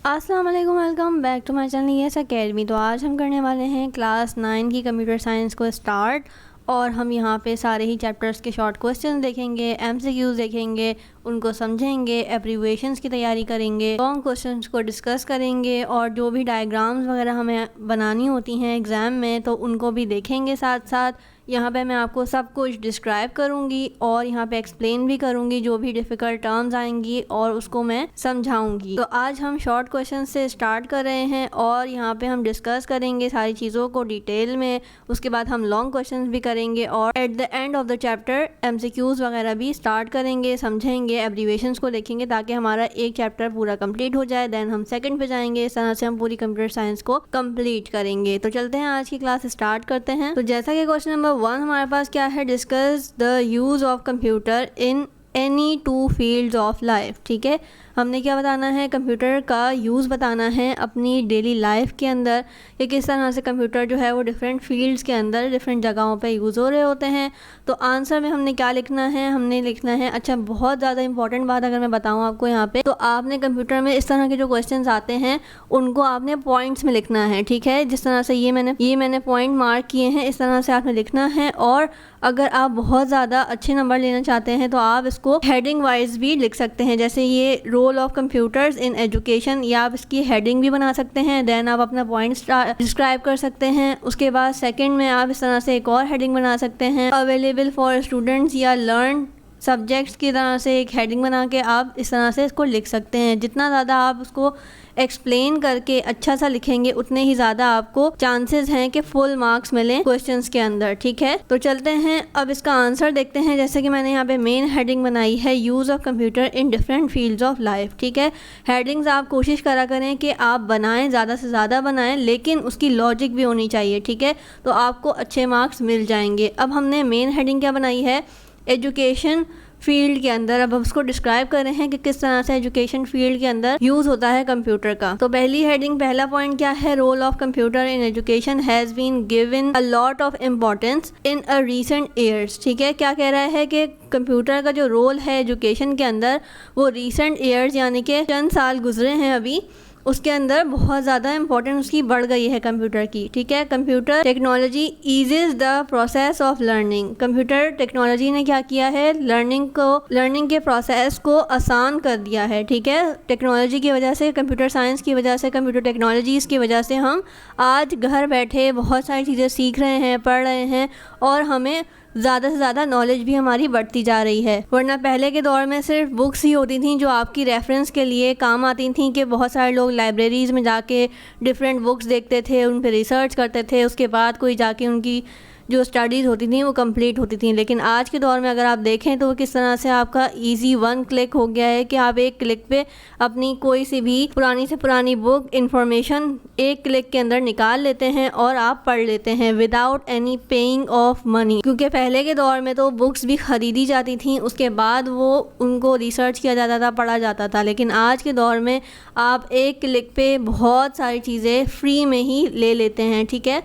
अस्सलाम वालेकुम, welcome back to my channel Yes Academy. तो आज हम करने वाले हैं क्लास 9 की कंप्यूटर साइंस को स्टार्ट, और हम यहाँ पे सारे ही चैप्टर्स के शॉर्ट क्वेश्चन देखेंगे, एमसीक्यूज़ देखेंगे, उनको समझेंगे, एब्रीवेशंस की तैयारी करेंगे, लॉन्ग क्वेश्चंस को डिस्कस करेंगे, और जो भी डायग्राम्स वगैरह हमें बनानी होती हैं एग्ज़ाम में तो उनको भी देखेंगे। साथ साथ यहाँ पे मैं आपको सब कुछ डिस्क्राइब करूँगी और यहाँ पे एक्सप्लेन भी करूँगी जो भी डिफ़िकल्ट टर्म्स आएंगी, और उसको मैं समझाऊँगी। तो आज हम शॉर्ट क्वेश्चन से स्टार्ट कर रहे हैं और यहाँ पे हम डिस्कस करेंगे सारी चीज़ों को डिटेल में। उसके बाद हम लॉन्ग क्वेश्चन भी करेंगे और at the end of the chapter MCQs वगैरह भी स्टार्ट करेंगे, समझेंगे, एब्रीवेशंस को देखेंगे ताकि हमारा एक चैप्टर पूरा कंप्लीट हो जाए। देन हम सेकंड पे जाएंगे। इस तरह से हम पूरी कंप्यूटर साइंस को कंप्लीट करेंगे। तो चलते हैं, आज की क्लास स्टार्ट करते हैं। तो जैसा कि क्वेश्चन नंबर 1 हमारे पास क्या है, discuss the use of computer in any two fields of life. ठीक है, हमने क्या बताना है, कंप्यूटर का यूज़ बताना है अपनी डेली लाइफ के अंदर कि किस तरह से कंप्यूटर जो है वो डिफरेंट फील्ड्स के अंदर डिफरेंट जगहों पे यूज़ हो रहे होते हैं। तो आंसर में हमने क्या लिखना है, हमने लिखना है, अच्छा बहुत ज़्यादा इंपॉर्टेंट बात अगर मैं बताऊँ आपको यहाँ पे, तो आपने कंप्यूटर में इस तरह के जो क्वेश्चन आते हैं उनको आपने पॉइंट्स में लिखना है। ठीक है, जिस तरह से ये मैंने पॉइंट मार्क किए हैं, इस तरह से आपने लिखना है। और अगर आप बहुत ज़्यादा अच्छे नंबर लेना चाहते हैं तो आप इसको हेडिंग वाइज भी लिख सकते हैं, जैसे ये role of computers in education, या आप इसकी हेडिंग भी बना सकते हैं। देन आप अपना पॉइंट डिस्क्राइब कर सकते हैं। उसके बाद सेकंड में आप इस तरह से एक और हेडिंग बना सकते हैं, अवेलेबल फॉर स्टूडेंट्स या लर्न सब्जेक्ट्स की तरह से एक हेडिंग बना के आप इस तरह से इसको लिख सकते हैं। जितना ज़्यादा आप उसको एक्सप्लेन करके अच्छा सा लिखेंगे उतने ही ज़्यादा आपको चांसेस हैं कि फुल मार्क्स मिलें क्वेश्चंस के अंदर। ठीक है, तो चलते हैं अब इसका आंसर देखते हैं। जैसे कि मैंने यहाँ पे मेन हेडिंग बनाई है, use of computer in different fields of life. ठीक है, हेडिंग्स आप कोशिश करा करें कि आप बनाएं, ज़्यादा से ज़्यादा बनाएं, लेकिन उसकी लॉजिक भी होनी चाहिए। ठीक है, तो आपको अच्छे मार्क्स मिल जाएंगे। अब हमने मेन हेडिंग क्या बनाई है, एजुकेशन फील्ड के अंदर। अब हम उसको डिस्क्राइब कर रहे हैं कि किस तरह से एजुकेशन फील्ड के अंदर यूज़ होता है कंप्यूटर का। तो पहली हेडिंग, पहला पॉइंट क्या है, role of computer in education has been given a lot of importance in a recent years. ठीक है, क्या कह रहा है कि कंप्यूटर का जो रोल है एजुकेशन के अंदर वो रीसेंट ईयर्स यानी कि चंद साल गुजरे हैं अभी, उसके अंदर बहुत ज़्यादा इंपॉर्टेंस उसकी बढ़ गई है कंप्यूटर की। ठीक है, computer technology eases the process of learning. Computer technology ने क्या किया है, लर्निंग के प्रोसेस को आसान कर दिया है। ठीक है, टेक्नोलॉजी की वजह से, कंप्यूटर साइंस की वजह से, कंप्यूटर टेक्नोलॉजीज़ की वजह से हम आज घर बैठे बहुत सारी चीज़ें सीख रहे हैं, पढ़ रहे हैं, और हमें ज़्यादा से ज़्यादा नॉलेज भी हमारी बढ़ती जा रही है। वरना पहले के दौर में सिर्फ बुक्स ही होती थी जो आपकी रेफरेंस के लिए काम आती थी, कि बहुत सारे लोग लाइब्रेरीज़ में जाके डिफरेंट बुक्स देखते थे, उन पर रिसर्च करते थे, उसके बाद कोई जाके उनकी जो स्टडीज़ होती थी वो कंप्लीट होती थी। लेकिन आज के दौर में अगर आप देखें तो वो किस तरह से आपका इजी वन क्लिक हो गया है कि आप एक क्लिक पे अपनी कोई सी भी पुरानी से पुरानी बुक इंफॉर्मेशन एक क्लिक के अंदर निकाल लेते हैं और आप पढ़ लेते हैं without any paying off money. क्योंकि पहले के दौर में तो बुक्स भी ख़रीदी जाती थी, उसके बाद वो उनको रिसर्च किया जाता था, पढ़ा जाता था। लेकिन आज के दौर में आप एक क्लिक पे बहुत सारी चीज़ें फ्री में ही ले लेते हैं। ठीक है,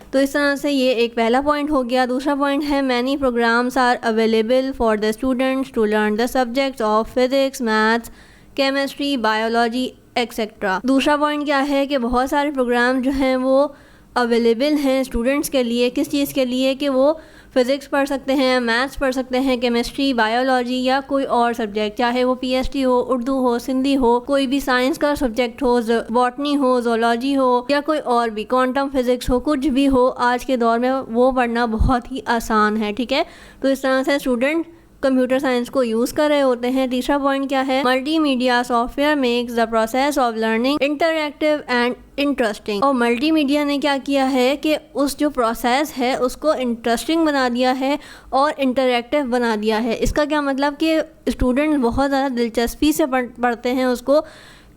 तो इस तरह से ये एक पहला पॉइंट हो गया। दूसरा पॉइंट है, many programs are available for the students to learn the subjects of physics, maths, chemistry, biology etcetera. दूसरा पॉइंट क्या है कि बहुत सारे प्रोग्राम जो हैं वो अवेलेबल हैं स्टूडेंट्स के लिए। किस चीज़ के लिए, कि वो फिज़िक्स पढ़ सकते हैं, मैथ्स पढ़ सकते हैं, केमिस्ट्री, बायोलॉजी, या कोई और सब्जेक्ट, चाहे वो पीएचडी हो, उर्दू हो, सिंधी हो, कोई भी साइंस का सब्जेक्ट हो, बॉटनी हो, जोलॉजी हो, या कोई और भी क्वांटम फिज़िक्स हो, कुछ भी हो, आज के दौर में वो पढ़ना बहुत ही आसान है। ठीक है, तो इस तरह से स्टूडेंट कंप्यूटर साइंस को यूज़ कर रहे होते हैं। तीसरा पॉइंट क्या है, multimedia software makes the process of learning interactive and interesting. और मल्टीमीडिया ने क्या किया है कि उस जो प्रोसेस है उसको इंटरेस्टिंग बना दिया है और इंटरैक्टिव बना दिया है। इसका क्या मतलब कि स्टूडेंट बहुत ज़्यादा दिलचस्पी से पढ़ते हैं उसको,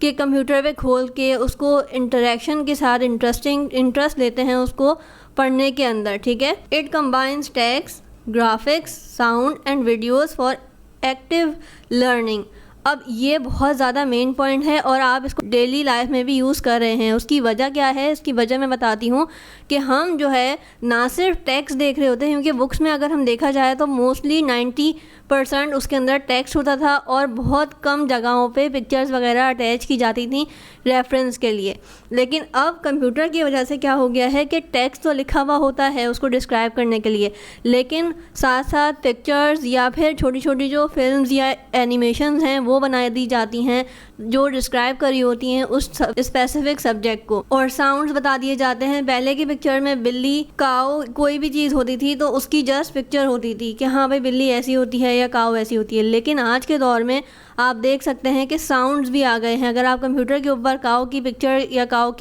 कि कंप्यूटर पे खोल के उसको इंटरेक्शन के साथ इंटरेस्ट लेते हैं उसको पढ़ने के अंदर। ठीक है, it combines text, graphics, sound and videos for active learning. अब ये बहुत ज़्यादा मेन पॉइंट है और आप इसको डेली लाइफ में भी यूज़ कर रहे हैं। उसकी वजह क्या है, इसकी वजह मैं बताती हूँ कि हम जो है ना सिर्फ टेक्स्ट देख रहे होते हैं, क्योंकि बुक्स में अगर हम देखा जाए तो मोस्टली % उसके अंदर टेक्स्ट होता था और बहुत कम जगहों पे पिक्चर्स वगैरह अटैच की जाती थी रेफरेंस के लिए। लेकिन अब कंप्यूटर की वजह से क्या हो गया है कि टेक्स्ट तो लिखा हुआ होता है उसको डिस्क्राइब करने के लिए, लेकिन साथ साथ पिक्चर्स या फिर छोटी छोटी जो फिल्म्स या एनिमेशंस हैं वो बना दी जाती हैं जो डिस्क्राइब करी होती हैं उस स्पेसिफिक सब्जेक्ट को, और साउंड्स बता दिए जाते हैं। पहले की पिक्चर में बिल्ली, काऊ, कोई भी चीज़ होती थी तो उसकी जस्ट पिक्चर होती थी कि हाँ भाई बिल्ली ऐसी होती है या काऊ ऐसी होती है, लेकिन आज के दौर में आप देख सकते हैं कि साउंड्स भी आ गए हैं। अगर आप कंप्यूटर के ऊपर काऊ की पिक्चर या काऊ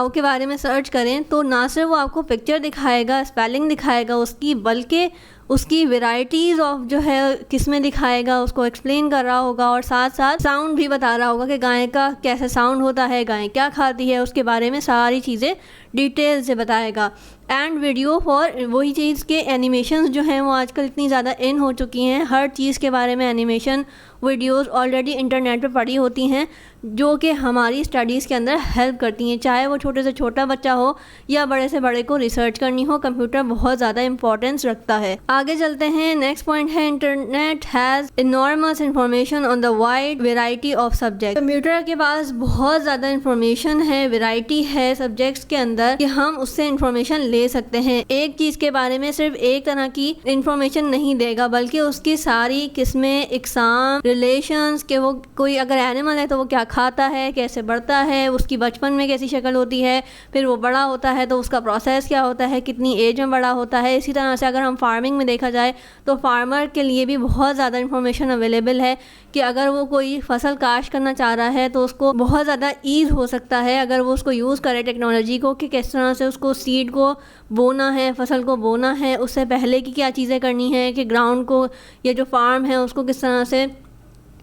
के बारे में सर्च करें तो ना सिर्फ वो आपको पिक्चर दिखाएगा, स्पेलिंग दिखाएगा उसकी, बल्कि उसकी वेराइटीज़ ऑफ जो है किस में दिखाएगा, उसको एक्सप्लेन कर रहा होगा और साथ साथ साउंड भी बता रहा होगा कि गाय का कैसे साउंड होता है, गाय क्या खाती है, उसके बारे में सारी चीज़ें डिटेल से बताएगा। एंड वीडियो फॉर वही चीज़ के एनिमेशंस जो हैं वो आजकल इतनी ज़्यादा इन हो चुकी हैं, हर चीज़ के बारे में एनिमेशन वीडियोस ऑलरेडी इंटरनेट पे पड़ी होती हैं जो कि हमारी स्टडीज़ के अंदर हेल्प करती हैं, चाहे वो छोटे से छोटा बच्चा हो या बड़े से बड़े को रिसर्च करनी हो, कंप्यूटर बहुत ज़्यादा इंपॉर्टेंस रखता है। आगे चलते हैं, नेक्स्ट पॉइंट है internet has enormous information on the wide variety of subject. Computer के पास बहुत ज़्यादा इंफॉर्मेशन है, वेराइटी है सब्जेक्ट्स के अंदर कि हम उससे इंफॉर्मेशन ले सकते हैं। एक चीज़ के बारे में सिर्फ एक तरह की इंफॉर्मेशन नहीं देगा बल्कि उसकी सारी किस्में, इकसाम, रिलेशंस के वो कोई अगर एनिमल है तो वो क्या खाता है, कैसे बढ़ता है, उसकी बचपन में कैसी शक्ल होती है, फिर वो बड़ा होता है तो उसका प्रोसेस क्या होता है, कितनी एज में बड़ा होता है। इसी तरह से अगर हम फार्मिंग में देखा जाए तो फार्मर के लिए भी बहुत ज़्यादा इंफॉर्मेशन अवेलेबल है कि अगर वो कोई फसल काश्त करना चाह रहा है तो उसको बहुत ज़्यादा ईज़ हो सकता है अगर वो उसको यूज़ करे टेक्नोलॉजी को कि किस तरह से उसको सीड को बोना है, फसल को बोना है, उससे पहले की क्या चीज़ें करनी है कि ग्राउंड को या जो फार्म है उसको किस तरह से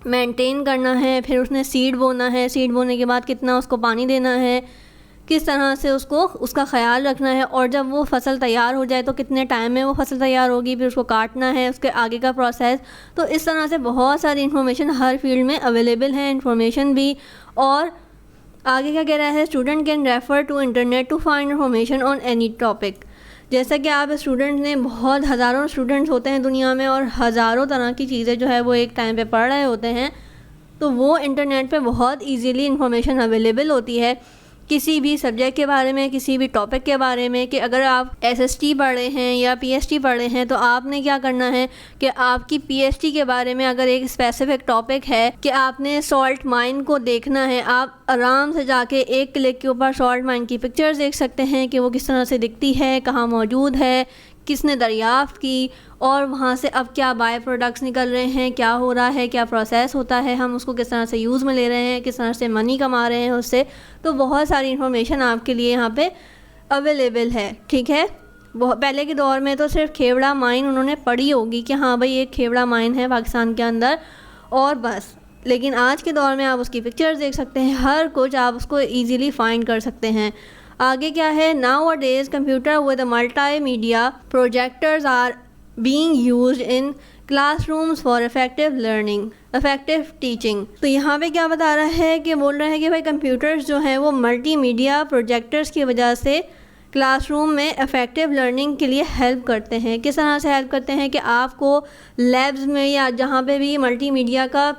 मेंटेन करना है, फिर उसने सीड बोना है, सीड बोने के बाद कितना उसको पानी देना है, किस तरह से उसको उसका ख्याल रखना है, और जब वो फसल तैयार हो जाए तो कितने टाइम में वो फसल तैयार होगी, फिर उसको काटना है, उसके आगे का प्रोसेस। तो इस तरह से बहुत सारी इन्फॉर्मेशन हर फील्ड में अवेलेबल है, इन्फॉर्मेशन भी। और आगे क्या कह रहा है, student can refer to internet to find information on any topic. जैसा कि आप स्टूडेंट ने, बहुत हज़ारों स्टूडेंट्स होते हैं दुनिया में और हज़ारों तरह की चीज़ें जो है वो एक टाइम पे पढ़ रहे होते हैं, तो वो इंटरनेट पे बहुत इजीली इंफॉर्मेशन अवेलेबल होती है किसी भी सब्जेक्ट के बारे में, किसी भी टॉपिक के बारे में। कि अगर आप एसएसटी पढ़ रहे हैं या पीएचडी पढ़ रहे हैं तो आपने क्या करना है कि आपकी पीएचडी के बारे में अगर एक स्पेसिफिक टॉपिक है कि आपने सॉल्ट माइन को देखना है, आप आराम से जाके एक क्लिक के ऊपर सॉल्ट माइन की पिक्चर्स देख सकते हैं कि वो किस तरह से दिखती है, कहाँ मौजूद है, किसने दरियाफ्त की, और वहाँ से अब क्या बाय प्रोडक्ट्स निकल रहे हैं, क्या हो रहा है, क्या प्रोसेस होता है, हम उसको किस तरह से यूज़ में ले रहे हैं, किस तरह से मनी कमा रहे हैं उससे। तो बहुत सारी इन्फॉर्मेशन आपके लिए यहाँ पे अवेलेबल है, ठीक है। पहले के दौर में तो सिर्फ खेवड़ा माइन उन्होंने पढ़ी होगी कि हाँ भाई एक खेवड़ा माइन है पाकिस्तान के अंदर, और बस। लेकिन आज के दौर में आप उसकी पिक्चर्स देख सकते हैं, हर कुछ आप उसको ईज़िली फाइंड कर सकते हैं। आगे क्या है, nowadays computer with multimedia projectors are being used in classrooms for effective learning, effective teaching. तो यहाँ पे क्या बता रहा है कि बोल रहा है कि भाई कंप्यूटर्स जो हैं वो मल्टी मीडिया प्रोजेक्टर्स की वजह से क्लासरूम में इफेक्टिव लर्निंग के लिए हेल्प करते हैं। किस तरह से हेल्प करते हैं कि आपको लैब्स में या जहाँ पे भी मल्टी मीडिया का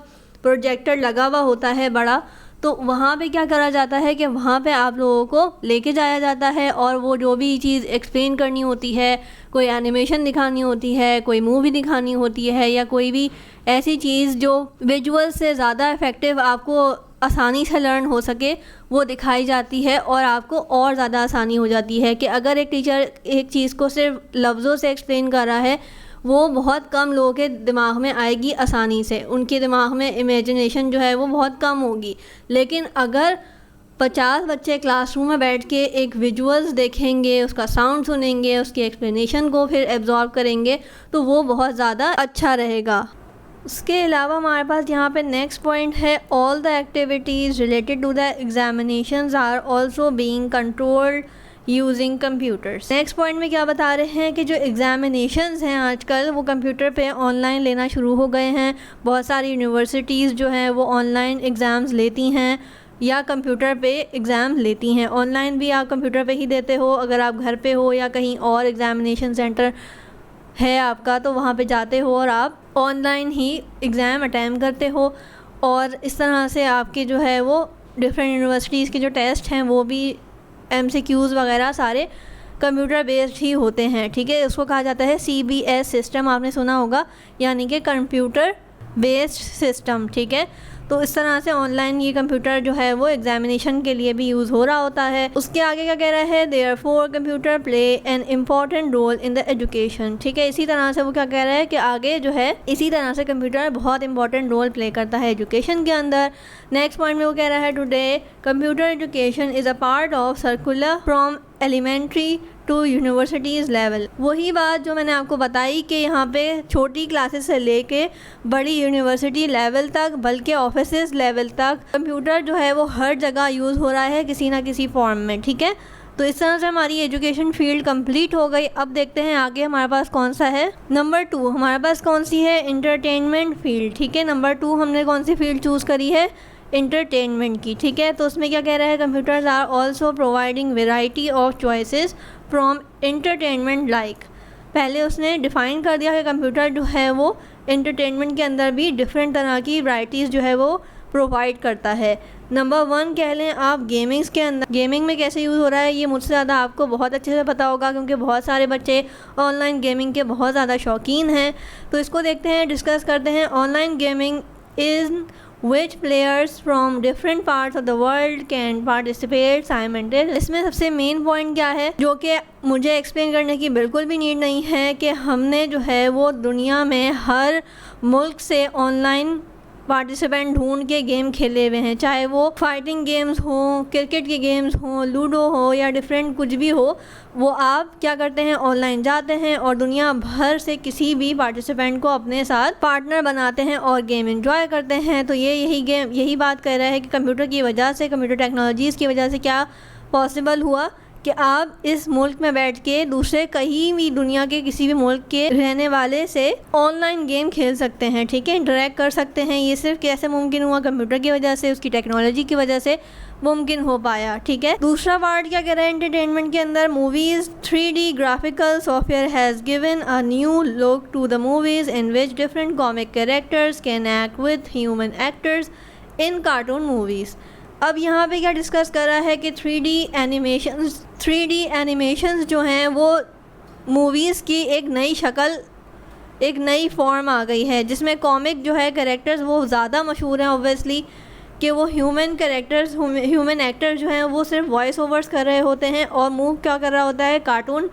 प्रोजेक्टर लगा हुआ होता है बड़ा, तो वहाँ पे क्या करा जाता है कि वहाँ पे आप लोगों को लेके जाया जाता है और वो जो भी चीज़ एक्सप्लेन करनी होती है, कोई एनिमेशन दिखानी होती है, कोई मूवी दिखानी होती है, या कोई भी ऐसी चीज़ जो विजुअल से ज़्यादा इफ़ेक्टिव आपको आसानी से लर्न हो सके, वो दिखाई जाती है और आपको और ज़्यादा आसानी हो जाती है। कि अगर एक टीचर एक चीज़ को सिर्फ लफ्ज़ों से एक्सप्लेन कर रहा है, वो बहुत कम लोगों के दिमाग में आएगी आसानी से, उनके दिमाग में इमेजिनेशन जो है वो बहुत कम होगी। लेकिन अगर 50 बच्चे क्लासरूम में बैठ के एक विजुअल्स देखेंगे, उसका साउंड सुनेंगे, उसकी एक्सप्लेनेशन को फिर एब्जॉर्ब करेंगे, तो वो बहुत ज़्यादा अच्छा रहेगा। उसके अलावा हमारे पास यहाँ पे नेक्स्ट पॉइंट है, all the activities related to the examinations are also being controlled using computers. Next point में क्या बता रहे हैं कि जो एग्ज़ामिनेशंस हैं आजकल वो कंप्यूटर पे ऑनलाइन लेना शुरू हो गए हैं। बहुत सारी यूनिवर्सिटीज़ जो हैं वो ऑनलाइन एग्ज़ाम्स लेती हैं या कंप्यूटर पे एग्ज़ाम लेती हैं। ऑनलाइन भी आप कंप्यूटर पे ही देते हो अगर आप घर पे हो या कहीं और एग्ज़ामिनेशन सेंटर है आपका, तो वहाँ पे जाते हो और आप ऑनलाइन ही एग्ज़ाम अटैम्प्ट करते हो। और इस तरह से आपके जो है वो डिफरेंट यूनिवर्सिटीज़ के जो टेस्ट हैं वो भी MCQs वगैरह सारे कंप्यूटर बेस्ड ही होते हैं, ठीक है। उसको कहा जाता है CBS सिस्टम, आपने सुना होगा, यानी कि कंप्यूटर बेस्ड सिस्टम, ठीक है। तो इस तरह से ऑनलाइन ये कंप्यूटर जो है वो एग्जामिनेशन के लिए भी यूज़ हो रहा होता है। उसके आगे क्या कह रहा है, therefore computer play an important role in the education, ठीक है। इसी तरह से वो क्या कह रहा है कि आगे जो है इसी तरह से कंप्यूटर बहुत इंपॉर्टेंट रोल प्ले करता है एजुकेशन के अंदर। नेक्स्ट पॉइंट में वो कह रहा है, today computer education is a part of circular from elementary to universities level. वही बात जो मैंने आपको बताई कि यहाँ पे छोटी क्लासेस से लेके बड़ी यूनिवर्सिटी लेवल तक, बल्कि ऑफिसेस लेवल तक कंप्यूटर जो है वो हर जगह यूज़ हो रहा है किसी ना किसी फॉर्म में, ठीक है। तो इस तरह से हमारी एजुकेशन फील्ड कंप्लीट हो गई। अब देखते हैं आगे हमारे पास कौन सा है। नंबर 2 हमारे पास कौन सी है, इंटरटेनमेंट फील्ड, ठीक है। नंबर 2 हमने कौन सी फील्ड चूज़ करी है, इंटरटेनमेंट की, ठीक है। तो उसमें क्या कह रहा है, computers are also providing variety of choices from entertainment like. पहले उसने डिफ़ाइन कर दिया कि कंप्यूटर जो है वो एंटरटेनमेंट के अंदर भी डिफरेंट तरह की वैराइटीज़ जो है वो प्रोवाइड करता है। नंबर 1 कह लें आप गेमिंग्स के अंदर, गेमिंग में कैसे यूज़ हो रहा है ये मुझसे ज़्यादा आपको बहुत अच्छे से पता होगा, क्योंकि बहुत सारे बच्चे ऑनलाइन गेमिंग के बहुत ज़्यादा शौकीन हैं। तो इसको देखते हैं, डिस्कस करते हैं। Online gaming is which players from different parts of the world can participate simultaneously। इसमें सबसे मेन पॉइंट क्या है, जो कि मुझे एक्सप्लेन करने की बिल्कुल भी नीड नहीं है, कि हमने जो है वो दुनिया में हर मुल्क से ऑनलाइन पार्टिसिपेंट ढूंढ के गेम खेले हुए हैं, चाहे वो फाइटिंग गेम्स हों, क्रिकेट के गेम्स हों, लूडो हो या डिफरेंट कुछ भी हो। वो आप क्या करते हैं, ऑनलाइन जाते हैं और दुनिया भर से किसी भी पार्टिसिपेंट को अपने साथ पार्टनर बनाते हैं और गेम एंजॉय करते हैं। तो यही बात कर रहा है कि कंप्यूटर की वजह से, कंप्यूटर टेक्नोलॉजीज़ की वजह से क्या पॉसिबल हुआ कि आप इस मुल्क में बैठ के दूसरे कहीं भी दुनिया के किसी भी मुल्क के रहने वाले से ऑनलाइन गेम खेल सकते हैं, ठीक है, इंटरेक्ट कर सकते हैं। ये सिर्फ कैसे मुमकिन हुआ, कंप्यूटर की वजह से, उसकी टेक्नोलॉजी की वजह से मुमकिन हो पाया, ठीक है। दूसरा पार्ट क्या कह रहा है एंटरटेनमेंट के अंदर, movies 3D graphical software has given a new look to the movies in which different comic characters can act with human actors in cartoon movies. अब यहाँ पे क्या डिस्कस कर रहा है कि 3D एनिमेशंस जो हैं वो मूवीज़ की एक नई शक्ल, एक नई फॉर्म आ गई है, जिसमें कॉमिक जो है कैरेक्टर्स वो ज़्यादा मशहूर हैं ऑब्वियसली, कि वो ह्यूमन कैरेक्टर्स, ह्यूमन एक्टर जो हैं वो सिर्फ वॉइस ओवर्स कर रहे होते हैं और मूव क्या कर रहा होता है, कार्टून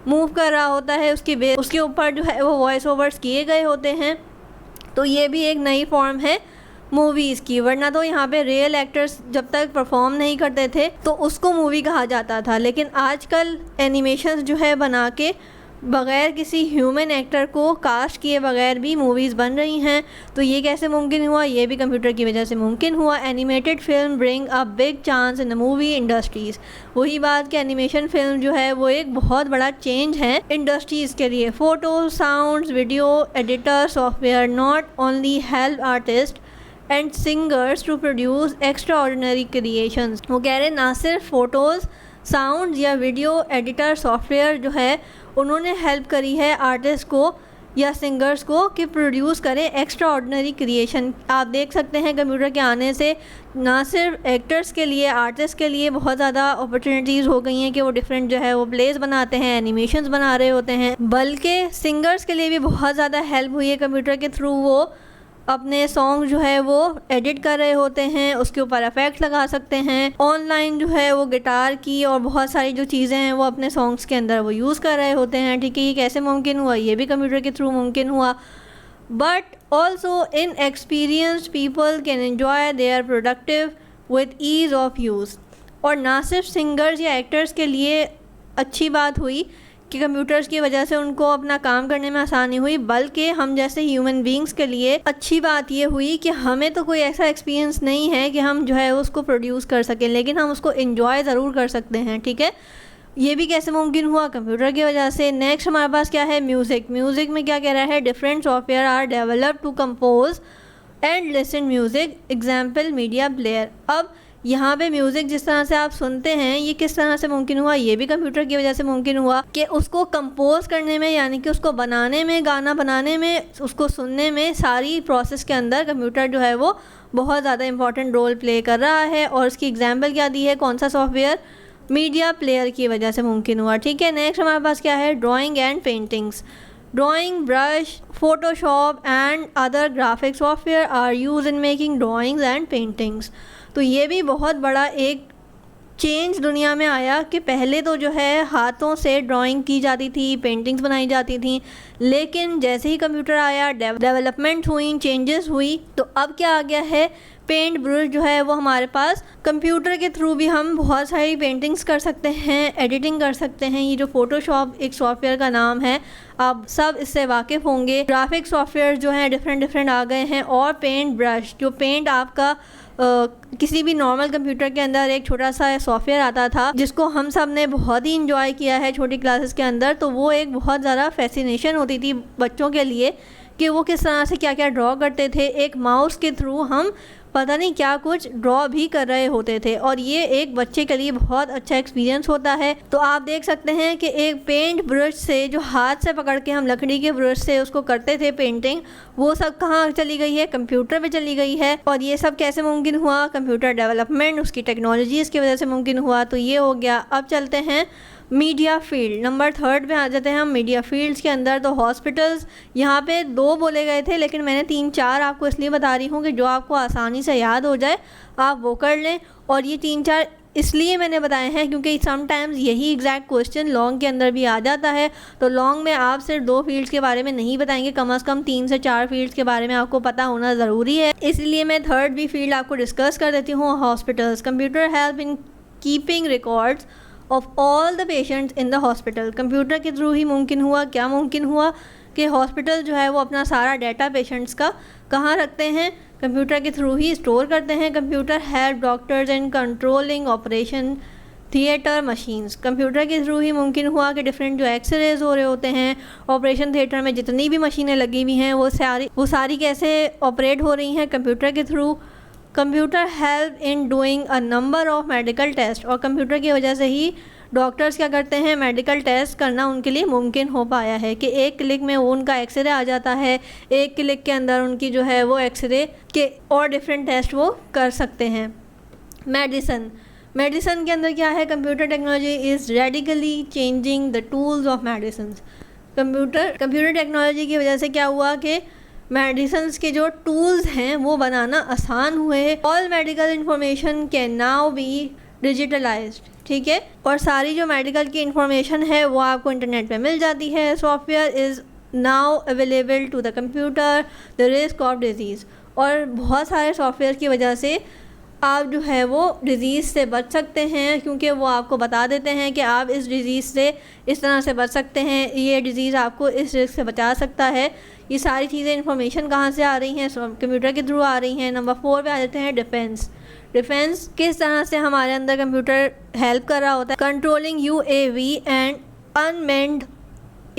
मूव कर रहा होता है, उसके ऊपर जो है वो वॉइस ओवर्स किए गए होते हैं। तो ये भी एक नई फॉर्म है मूवीज़ की, वरना तो यहाँ पे रियल एक्टर्स जब तक परफॉर्म नहीं करते थे तो उसको मूवी कहा जाता था, लेकिन आजकल एनिमेशंस जो है बना के बग़ैर किसी ह्यूमन एक्टर को कास्ट किए बगैर भी मूवीज़ बन रही हैं। तो ये कैसे मुमकिन हुआ, ये भी कंप्यूटर की वजह से मुमकिन हुआ। Animated film bring a big chance in the movie industries. वही बात कि एनिमेशन फिल्म जो है वो एक बहुत बड़ा चेंज है इंडस्ट्रीज़ के लिए। Photo, sounds, video editor software not only help artist and singers to produce extraordinary creations. वो कह रहे ना सिर्फ फ़ोटोज़, साउंड या वीडियो एडिटर सॉफ्टवेयर जो है उन्होंने हेल्प करी है आर्टिस्ट को या सिंगर्स को कि प्रोड्यूस करें एक्स्ट्रा ऑर्डिनरी क्रिएशन। आप देख सकते हैं कंप्यूटर के आने से ना सिर्फ एक्टर्स के लिए, आर्टिस्ट के लिए बहुत ज़्यादा अपॉर्चुनिटीज़ हो गई हैं कि वो डिफरेंट जो है वो प्लेस बनाते हैं, एनिमेशंस बना रहे होते हैं, बल्कि सिंगर्स के लिए भी बहुत ज़्यादा हेल्प हुई है कंप्यूटर के थ्रू। वो अपने सॉन्ग जो है वो एडिट कर रहे होते हैं, उसके ऊपर इफेक्ट लगा सकते हैं, ऑनलाइन जो है वो गिटार की और बहुत सारी जो चीज़ें हैं वो अपने सॉन्ग्स के अंदर वो यूज़ कर रहे होते हैं, ठीक है। ये कैसे मुमकिन हुआ, ये भी कंप्यूटर के थ्रू मुमकिन हुआ। But also in experienced people can enjoy there productive with ease of use. और ना सिर्फ सिंगर्स या एक्टर्स के लिए अच्छी बात हुई कि कंप्यूटर्स की वजह से उनको अपना काम करने में आसानी हुई, बल्कि हम जैसे ह्यूमन बींग्स के लिए अच्छी बात ये हुई कि हमें तो कोई ऐसा एक्सपीरियंस नहीं है कि हम जो है उसको प्रोड्यूस कर सकें, लेकिन हम उसको एंजॉय ज़रूर कर सकते हैं, ठीक है। ये भी कैसे मुमकिन हुआ, कंप्यूटर की वजह से। नेक्स्ट हमारे पास क्या है, म्यूज़िक। म्यूज़िक में क्या कह रहा है, different software are developed to compose and listen music, example media player. अब यहाँ पे म्यूज़िक जिस तरह से आप सुनते हैं ये किस तरह से मुमकिन हुआ, ये भी कंप्यूटर की वजह से मुमकिन हुआ कि उसको कंपोज करने में यानी कि उसको बनाने में, गाना बनाने में, उसको सुनने में, सारी प्रोसेस के अंदर कंप्यूटर जो है वो बहुत ज़्यादा इंपॉर्टेंट रोल प्ले कर रहा है। और उसकी एग्जाम्पल क्या दी है, कौन सा सॉफ्टवेयर, मीडिया प्लेयर की वजह से मुमकिन हुआ। ठीक है, नेक्स्ट हमारे पास क्या है, drawing and paintings. Drawing brush, Photoshop and other graphic software are use in making drawings and paintings. तो ये भी बहुत बड़ा एक चेंज दुनिया में आया कि पहले तो जो है हाथों से ड्राइंग की जाती थी, पेंटिंग्स बनाई जाती थी, लेकिन जैसे ही कंप्यूटर आया, डेवलपमेंट हुई, चेंजेस हुई, तो अब क्या आ गया है, पेंट ब्रश जो है वो हमारे पास कंप्यूटर के थ्रू भी हम बहुत सारी पेंटिंग्स कर सकते हैं, एडिटिंग कर सकते हैं। ये जो फोटोशॉप एक सॉफ्टवेयर का नाम है, आप सब इससे वाकिफ़ होंगे। ग्राफिक सॉफ्टवेयर जो हैं डिफरेंट आ गए हैं। और पेंट ब्रश, जो पेंट आपका किसी भी नॉर्मल कंप्यूटर के अंदर एक छोटा सा सॉफ्टवेयर आता था जिसको हम सब ने बहुत ही इंजॉय किया है छोटी क्लासेस के अंदर, तो वो एक बहुत ज़्यादा फैसिनेशन होती थी बच्चों के लिए कि वो किस तरह से क्या क्या ड्रॉ करते थे। एक माउस के थ्रू हम पता नहीं क्या कुछ ड्रॉ भी कर रहे होते थे, और ये एक बच्चे के लिए बहुत अच्छा एक्सपीरियंस होता है। तो आप देख सकते हैं कि एक पेंट ब्रश से, जो हाथ से पकड़ के हम लकड़ी के ब्रश से उसको करते थे पेंटिंग, वो सब कहाँ चली गई है, कंप्यूटर पे चली गई है। और ये सब कैसे मुमकिन हुआ, कंप्यूटर डेवलपमेंट, उसकी टेक्नोलॉजीज़ की वजह से मुमकिन हुआ। तो ये हो गया। अब चलते हैं मीडिया फील्ड, नंबर 3 पे आ जाते हैं हम मीडिया फील्ड्स के अंदर। तो हॉस्पिटल्स यहाँ पे 2 बोले गए थे, लेकिन मैंने 3-4 आपको इसलिए बता रही हूँ कि जो आपको आसानी से याद हो जाए आप वो कर लें। और ये 3-4 इसलिए मैंने बताए हैं क्योंकि समटाइम्स यही एग्जैक्ट क्वेश्चन लॉन्ग के अंदर भी आ जाता है। तो लॉन्ग में आप सिर्फ 2 फील्ड्स के बारे में नहीं बताएंगे, कम से कम 3 से 4 फील्ड्स के बारे में आपको पता होना ज़रूरी है। इसलिए मैं 3rd भी फील्ड आपको डिस्कस कर देती हूँ, hospitals. Computer help in keeping records of all the patients in the hospital. Computer के थ्रू ही मुमकिन हुआ, क्या मुमकिन हुआ कि हॉस्पिटल जो है वो अपना सारा डाटा पेशेंट्स का कहाँ रखते हैं, कंप्यूटर के थ्रू ही स्टोर करते हैं। Computer help doctors in controlling operation theatre machines. Computer के थ्रू ही मुमकिन हुआ कि डिफरेंट जो एक्सरेज हो रहे होते हैं ऑपरेशन थिएटर में, जितनी भी मशीनें लगी हुई हैं वो सारी कैसे ऑपरेट हो रही हैं, कंप्यूटर के through. Computer help in doing a number of medical test. और कंप्यूटर की वजह से ही डॉक्टर्स क्या करते हैं, मेडिकल टेस्ट करना उनके लिए मुमकिन हो पाया है कि एक क्लिक में वो उनका एक्सरे आ जाता है, एक क्लिक के अंदर उनकी जो है वो एक्सरे के और डिफरेंट टेस्ट वो कर सकते हैं। मेडिसिन के अंदर क्या है, computer technology is radically changing the tools of medicine. Computer technology की वजह से क्या हुआ कि मेडिसिन के जो टूल्स हैं वो बनाना आसान हुए हैं। All medical information can now be digitalized. ठीक है, और सारी जो मेडिकल की इंफॉर्मेशन है वो आपको इंटरनेट पे मिल जाती है। Software is now available to the computer the risk of disease. और बहुत सारे सॉफ्टवेयर की वजह से आप जो है वो डिज़ीज़ से बच सकते हैं, क्योंकि वो आपको बता देते हैं कि आप इस डिज़ीज़ से इस तरह से बच सकते हैं, ये डिज़ीज़ आपको इस रिस्क से बचा सकता है। ये सारी चीज़ें इंफॉर्मेशन कहाँ से आ रही हैं, कंप्यूटर के थ्रू आ रही हैं। नंबर 4 पे आ जाते हैं डिफेंस किस तरह से हमारे अंदर कंप्यूटर हेल्प कर रहा होता है। Controlling UAV and unmanned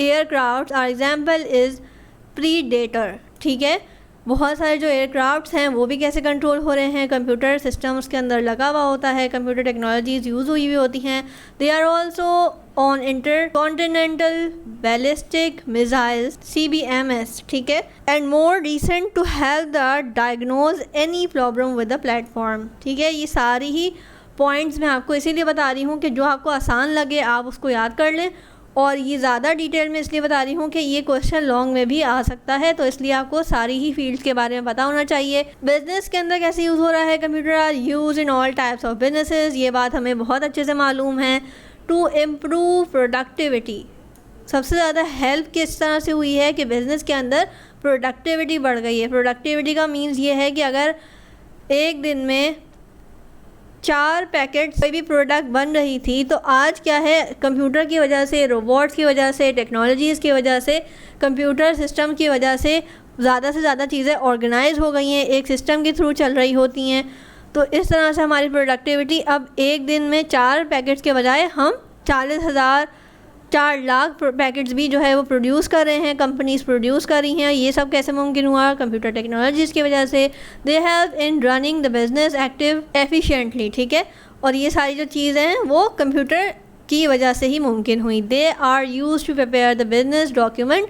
aircraft are example is predator. ठीक है, बहुत सारे जो एयरक्राफ्ट्स हैं वो भी कैसे कंट्रोल हो रहे हैं, कंप्यूटर सिस्टम उसके अंदर लगा हुआ होता है, कंप्यूटर टेक्नोलॉजीज़ यूज़ हुई हुई होती हैं। They are also on intercontinental ballistic missiles CBMS। ठीक है, and more recent to help the diagnose any problem with the platform. ठीक है, ये सारी ही पॉइंट्स मैं आपको इसीलिए बता रही हूँ कि जो आपको आसान लगे आप उसको याद कर लें, और ये ज़्यादा डिटेल में इसलिए बता रही हूँ कि ये क्वेश्चन लॉन्ग में भी आ सकता है, तो इसलिए आपको सारी ही फील्ड्स के बारे में पता होना चाहिए। बिजनेस के अंदर कैसे यूज़ हो रहा है computer, are use in all types of businesses. ये बात हमें बहुत अच्छे से मालूम है। टू इम्प्रूव प्रोडक्टिविटी, सबसे ज़्यादा हेल्प किस तरह से हुई है कि बिज़नेस के अंदर प्रोडक्टिविटी बढ़ गई है। प्रोडक्टिविटी का मीन्स ये है कि अगर एक दिन में 4 पैकेट कोई भी प्रोडक्ट बन रही थी, तो आज क्या है, कंप्यूटर की वजह से, रोबोट्स की वजह से, टेक्नोलॉजीज़ की वजह से, कंप्यूटर सिस्टम की वजह से ज़्यादा से ज़्यादा चीज़ें ऑर्गेनाइज हो गई हैं, एक सिस्टम के थ्रू चल रही होती हैं। तो इस तरह से हमारी प्रोडक्टिविटी अब एक दिन में 4 पैकेट्स के बजाय हम 40,000 4 लाख पैकेट्स भी जो है वो प्रोड्यूस कर रहे हैं, कंपनीज प्रोड्यूस कर रही हैं। ये सब कैसे मुमकिन हुआ? कंप्यूटर टेक्नोलॉजीज़ की वजह से। They help in running the business active efficiently, ठीक है। और ये सारी जो चीज़ें हैं वो कंप्यूटर की वजह से ही मुमकिन हुई। They are use to prepare the business document,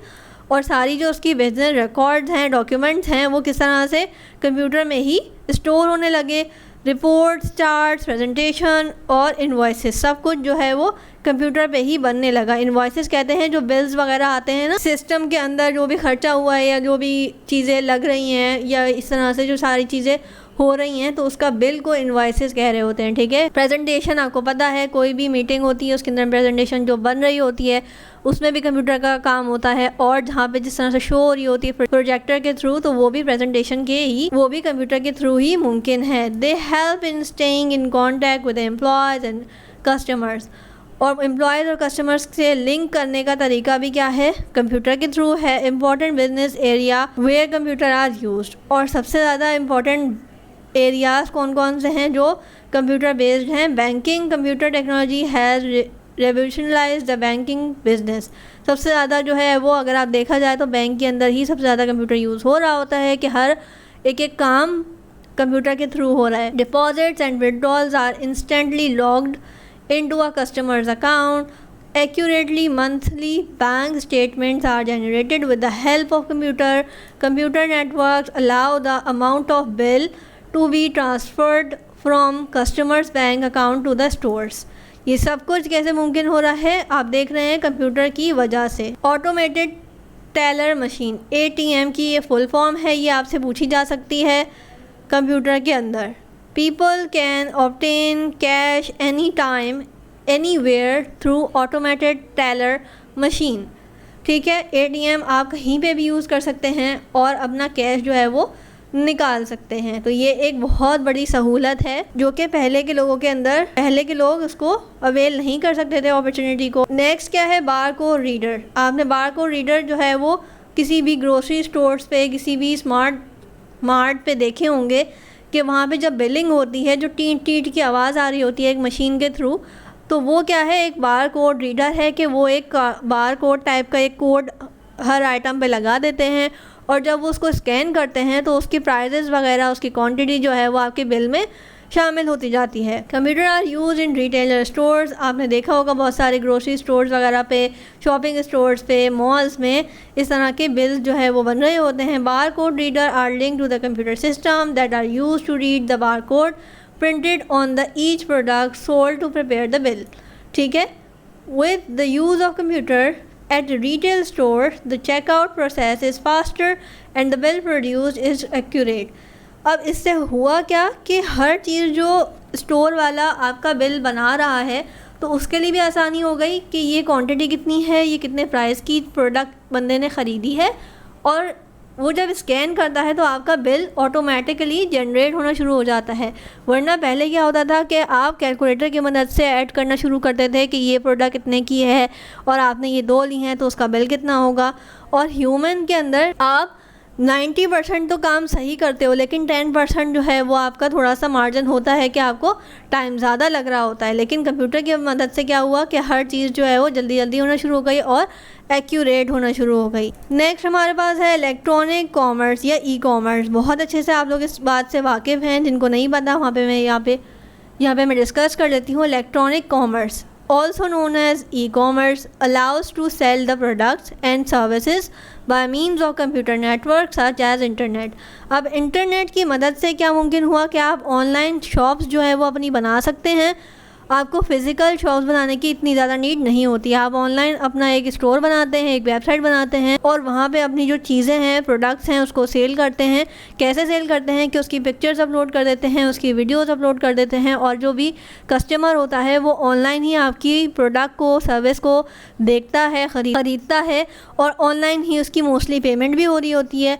और सारी जो उसकी बिजनेस रिकॉर्ड्स हैं, डॉक्यूमेंट्स हैं, वो किस तरह से कंप्यूटर में ही स्टोर होने लगे। रिपोर्ट्स, चार्ट्स, प्रेजेंटेशन और इन्वॉइसेस, सब कुछ जो है वो कंप्यूटर पे ही बनने लगा। इन्वॉइसेस कहते हैं जो बिल्स वगैरह आते हैं ना, सिस्टम के अंदर जो भी खर्चा हुआ है या जो भी चीज़ें लग रही हैं या इस तरह से जो सारी चीज़ें हो रही हैं, तो उसका बिल को इन्वॉइसेस कह रहे होते हैं, ठीक है। प्रेजेंटेशन, आपको पता है कोई भी मीटिंग होती है उसके अंदर प्रेजेंटेशन जो बन रही होती है उसमें भी कंप्यूटर का काम होता है। और जहाँ पे जिस तरह से शो हो रही होती है प्रोजेक्टर के थ्रू, तो वो भी प्रेजेंटेशन के ही, वो भी कंप्यूटर के थ्रू ही मुमकिन है। They help in staying in contact with employees and customers, और एम्प्लॉयज़ और कस्टमर्स से लिंक करने का तरीका भी क्या है? कंप्यूटर के थ्रू है। Important business area where computer are used, और सबसे ज़्यादा इम्पॉर्टेंट एरियाज़ कौन कौन से हैं जो कंप्यूटर बेस्ड हैं? Banking, computer technology has revolutionalise the banking business. सबसे ज़्यादा जो है वो, अगर आप देखा जाए तो बैंक के अंदर ही सबसे ज़्यादा कंप्यूटर यूज़ हो रहा होता है कि हर एक काम कंप्यूटर के थ्रू हो रहा है। Deposits and withdrawals are instantly logged into a customer's account. Accurately monthly bank statements are generated with the help of computer. Computer networks allow the amount of bill to be transferred from customers bank account to the stores. ये सब कुछ कैसे मुमकिन हो रहा है? आप देख रहे हैं कंप्यूटर की वजह से। ऑटोमेटेड टेलर मशीन, ATM की ये फुल फॉर्म है, ये आपसे पूछी जा सकती है कंप्यूटर के अंदर। People can obtain cash any time anywhere through automated teller machine, ठीक है। ATM आप कहीं पे भी यूज़ कर सकते हैं और अपना कैश जो है वो निकाल सकते हैं। तो ये एक बहुत बड़ी सहूलत है जो कि पहले के लोगों के अंदर, पहले के लोग उसको अवेल नहीं कर सकते थे अपॉर्चुनिटी को। नेक्स्ट क्या है? बार कोड रीडर। आपने बार कोड रीडर जो है वो किसी भी ग्रोसरी स्टोर्स पे, किसी भी मार्ट पे देखे होंगे कि वहाँ पे जब बिलिंग होती है जो टीट टीट की आवाज़ आ रही होती है एक मशीन के थ्रू, तो वो क्या है? एक बार कोड रीडर है कि वो एक बार कोड टाइप का एक कोड हर आइटम पे लगा देते हैं, और जब वो उसको स्कैन करते हैं तो उसकी प्राइजेस वगैरह, उसकी क्वांटिटी जो है वो आपके बिल में शामिल होती जाती है। Computer are use in retailer stores. आपने देखा होगा बहुत सारे ग्रोसरी स्टोर्स वगैरह पे, शॉपिंग स्टोर्स पे, मॉल्स में इस तरह के बिल्स जो है वो बन रहे होते हैं। Bar code reader are link to the computer system that are use to read the bar code printed on the each product sold to prepare the bill, ठीक है। With the use of computer at retail stores, the checkout process is faster and the bill produced is accurate. अब इससे हुआ क्या कि हर चीज़ जो store वाला आपका बिल बना रहा है तो उसके लिए भी आसानी हो गई कि ये क्वांटिटी कितनी है, ये कितने प्राइस की प्रोडक्ट बंदे ने ख़रीदी है, और वो जब स्कैन करता है तो आपका बिल ऑटोमेटिकली जनरेट होना शुरू हो जाता है। वरना पहले क्या होता था कि आप कैलकुलेटर की मदद से ऐड करना शुरू करते थे कि ये प्रोडक्ट कितने की है और आपने ये 2 ली हैं तो उसका बिल कितना होगा। और ह्यूमन के अंदर आप 90% तो काम सही करते हो, लेकिन 10% जो है वो आपका थोड़ा सा मार्जिन होता है कि आपको टाइम ज़्यादा लग रहा होता है। लेकिन कंप्यूटर की मदद से क्या हुआ कि हर चीज़ जो है वो जल्दी जल्दी होना शुरू हो गई और एक्यूरेट होना शुरू हो गई। नेक्स्ट हमारे पास है इलेक्ट्रॉनिक कॉमर्स या ई कॉमर्स। बहुत अच्छे से आप लोग इस बात से वाकिफ़ हैं, जिनको नहीं पता वहाँ पे मैं यहाँ पे मैं डिस्कस कर लेती हूँ। Electronic commerce, also known as e-commerce, allows to sell the products and services by means of computer networks such as internet. अब इंटरनेट की मदद से क्या मुमकिन हुआ कि आप ऑनलाइन शॉप्स जो है वो अपनी बना सकते हैं। आपको फ़िज़िकल शॉप्स बनाने की इतनी ज़्यादा नीड नहीं होती। आप ऑनलाइन अपना एक स्टोर बनाते हैं, एक वेबसाइट बनाते हैं और वहाँ पे अपनी जो चीज़ें हैं, प्रोडक्ट्स हैं, उसको सेल करते हैं। कैसे सेल करते हैं कि उसकी पिक्चर्स अपलोड कर देते हैं, उसकी वीडियोस अपलोड कर देते हैं, और जो भी कस्टमर होता है वो ऑनलाइन ही आपकी प्रोडक्ट को, सर्विस को देखता है, ख़रीदता है, और ऑनलाइन ही उसकी मोस्टली पेमेंट भी हो रही होती है।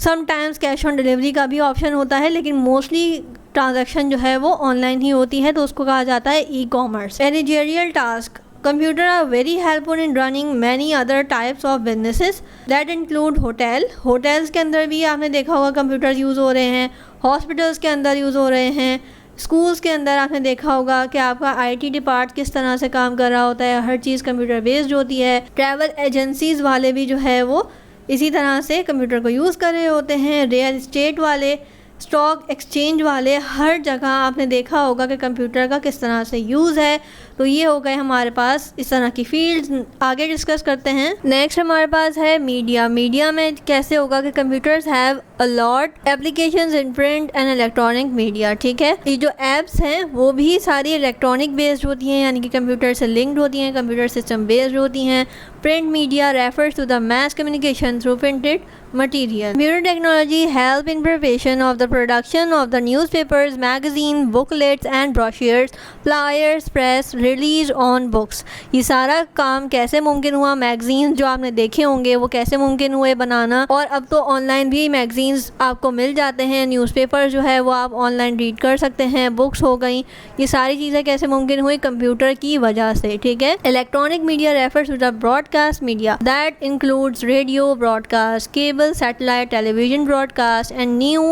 समटाइम्स कैश ऑन डिलीवरी का भी ऑप्शन होता है, लेकिन मोस्टली ट्रांजैक्शन जो है वो ऑनलाइन ही होती है, तो उसको कहा जाता है e commerce. Managerial task, computer are very helpful in running many other types of businesses that include hotels के अंदर भी आपने देखा होगा कंप्यूटर यूज़ हो रहे हैं, हॉस्पिटल्स के अंदर यूज़ हो रहे हैं, स्कूल्स के अंदर आपने देखा होगा कि आपका आईटी डिपार्ट किस तरह से काम कर रहा होता है, हर चीज़ कंप्यूटर बेस्ड होती है। ट्रैवल एजेंसीज़ वाले भी जो है वो इसी तरह से कंप्यूटर को यूज़ कर रहे होते हैं। रियल इस्टेट वाले, स्टॉक एक्सचेंज वाले, हर जगह आपने देखा होगा कि कंप्यूटर का किस तरह से यूज़ है। तो ये हो गए हमारे पास इस तरह की फील्ड्स। आगे डिस्कस करते हैं। नेक्स्ट हमारे पास है मीडिया। मीडिया में कैसे होगा कि computers have a lot applications in print and electronic media. ठीक है, ये जो एप्स हैं वो भी सारी इलेक्ट्रॉनिक बेस्ड होती हैं, यानी कि कंप्यूटर से लिंक्ड होती हैं, कंप्यूटर सिस्टम बेस्ड होती हैं। Print media refers to the mass communication through printed material. Computer technology help in preparation of the production of the newspapers, magazine, booklets and brochures, flyers, press release on books. ये सारा काम कैसे मुमकिन हुआ? Magazine जो आपने देखे होंगे वो कैसे मुमकिन हुए बनाना, और अब तो ऑनलाइन भी मैगजीन्स आपको मिल जाते हैं। न्यूज़पेपर जो है वो आप ऑनलाइन रीड कर सकते हैं, बुक्स हो गई। ये सारी चीज़ें कैसे मुमकिन हुई? कंप्यूटर की वजह से। ठीक है, electronic media refers to the broadcast media that includes radio broadcast, cable, satellite television broadcast and new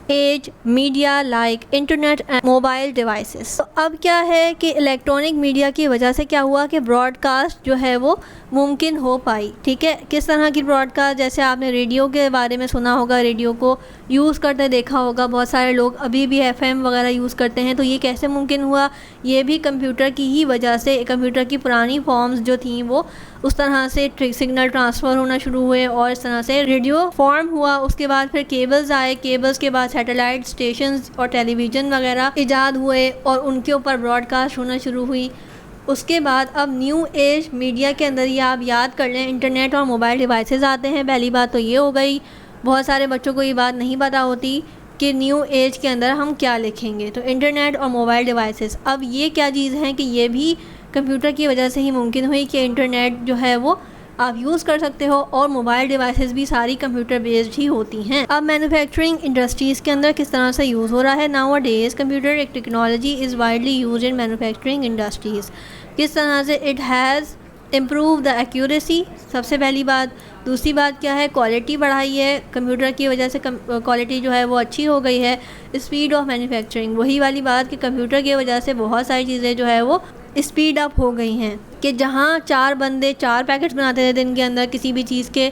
age media like internet and mobile devices. तो अब क्या है कि इलेक्ट्रॉनिक मीडिया की वजह से क्या हुआ कि ब्रॉडकास्ट जो है वो मुमकिन हो पाई। ठीक है, किस तरह की ब्रॉडकास्ट? जैसे आपने रेडियो के बारे में सुना होगा, रेडियो को यूज़ करते देखा होगा, बहुत सारे लोग अभी भी एफएम वगैरह यूज़ करते हैं। तो ये कैसे मुमकिन हुआ? ये भी कंप्यूटर की ही वजह से। कंप्यूटर की पुरानी फॉर्म्स जो थी वो उस तरह से सिग्नल ट्रांसफ़र होना शुरू हुए और इस तरह से रेडियो फॉर्म हुआ। उसके बाद फिर केबल्स आए, केबल्स के बाद सैटेलाइट स्टेशंस और टेलीविज़न वगैरह इजाद हुए और उनके ऊपर ब्रॉडकास्ट होना शुरू हुई। उसके बाद अब न्यू एज मीडिया के अंदर ये आप याद कर लें, इंटरनेट और मोबाइल डिवाइसेस आते हैं। पहली बात तो ये हो गई। बहुत सारे बच्चों को ये बात नहीं पता होती कि न्यू एज के अंदर हम क्या लिखेंगे। तो इंटरनेट और मोबाइल डिवाइसेस, अब ये क्या चीज़ हैं कि ये भी कंप्यूटर की वजह से ही मुमकिन हुई कि इंटरनेट जो है वो आप यूज़ कर सकते हो, और मोबाइल डिवाइसेस भी सारी कंप्यूटर बेस्ड ही होती हैं। अब मैन्युफैक्चरिंग इंडस्ट्रीज़ के अंदर किस तरह से यूज़ हो रहा है? नाउ डेज़ कंप्यूटर एक technology is widely use in manufacturing industries. किस तरह से? It has improve the accuracy, सबसे पहली बात। दूसरी बात क्या है? क्वालिटी बढ़ाई है। कंप्यूटर की वजह से क्वालिटी जो है वो अच्छी हो गई है। स्पीड ऑफ मैन्युफैक्चरिंग, वही वाली बात कि कंप्यूटर की वजह से बहुत सारी चीज़ें जो है वो स्पीड अप हो गई हैं कि जहाँ 4 बंदे 4 पैकेट्स बनाते थे दिन के अंदर किसी भी चीज़ के,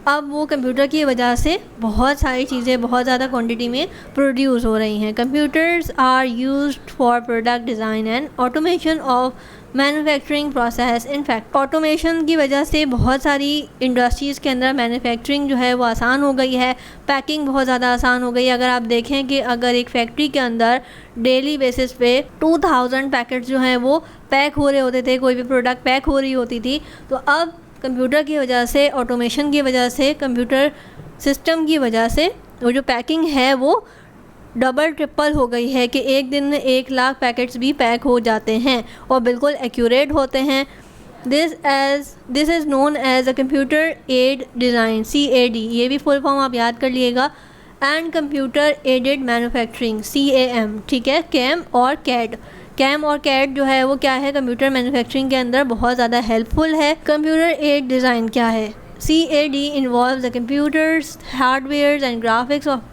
अब वो कंप्यूटर की वजह से बहुत सारी चीज़ें बहुत ज़्यादा क्वांटिटी में प्रोड्यूस हो रही हैं। Computers are used for product design and automation of manufacturing process. In fact automation की वजह से बहुत सारी इंडस्ट्रीज़ के अंदर मैन्युफैक्चरिंग जो है वो आसान हो गई है, पैकिंग बहुत ज़्यादा आसान हो गई है। अगर आप देखें कि अगर एक फैक्ट्री के अंदर डेली बेसिस पे 2000 पैकेट्स जो हैं वो पैक हो रहे होते थे, कोई भी प्रोडक्ट पैक हो रही होती थी, तो अब कंप्यूटर की वजह से, ऑटोमेशन की वजह से, कंप्यूटर सिस्टम की वजह से वो जो पैकिंग है वो डबल ट्रिपल हो गई है कि एक दिन में 1 लाख पैकेट्स भी पैक हो जाते हैं और बिल्कुल एक्यूरेट होते हैं। This is known as a computer aid design, CAD, ये भी फुल फॉर्म आप याद कर लिएगा, and computer aided manufacturing, CAM। ठीक है, कैम और कैड जो है वो क्या है? कंप्यूटर मैन्युफैक्चरिंग के अंदर बहुत ज़्यादा हेल्पफुल है। कंप्यूटर एड डिज़ाइन क्या है? CAD involve the computers, hardware and graphics of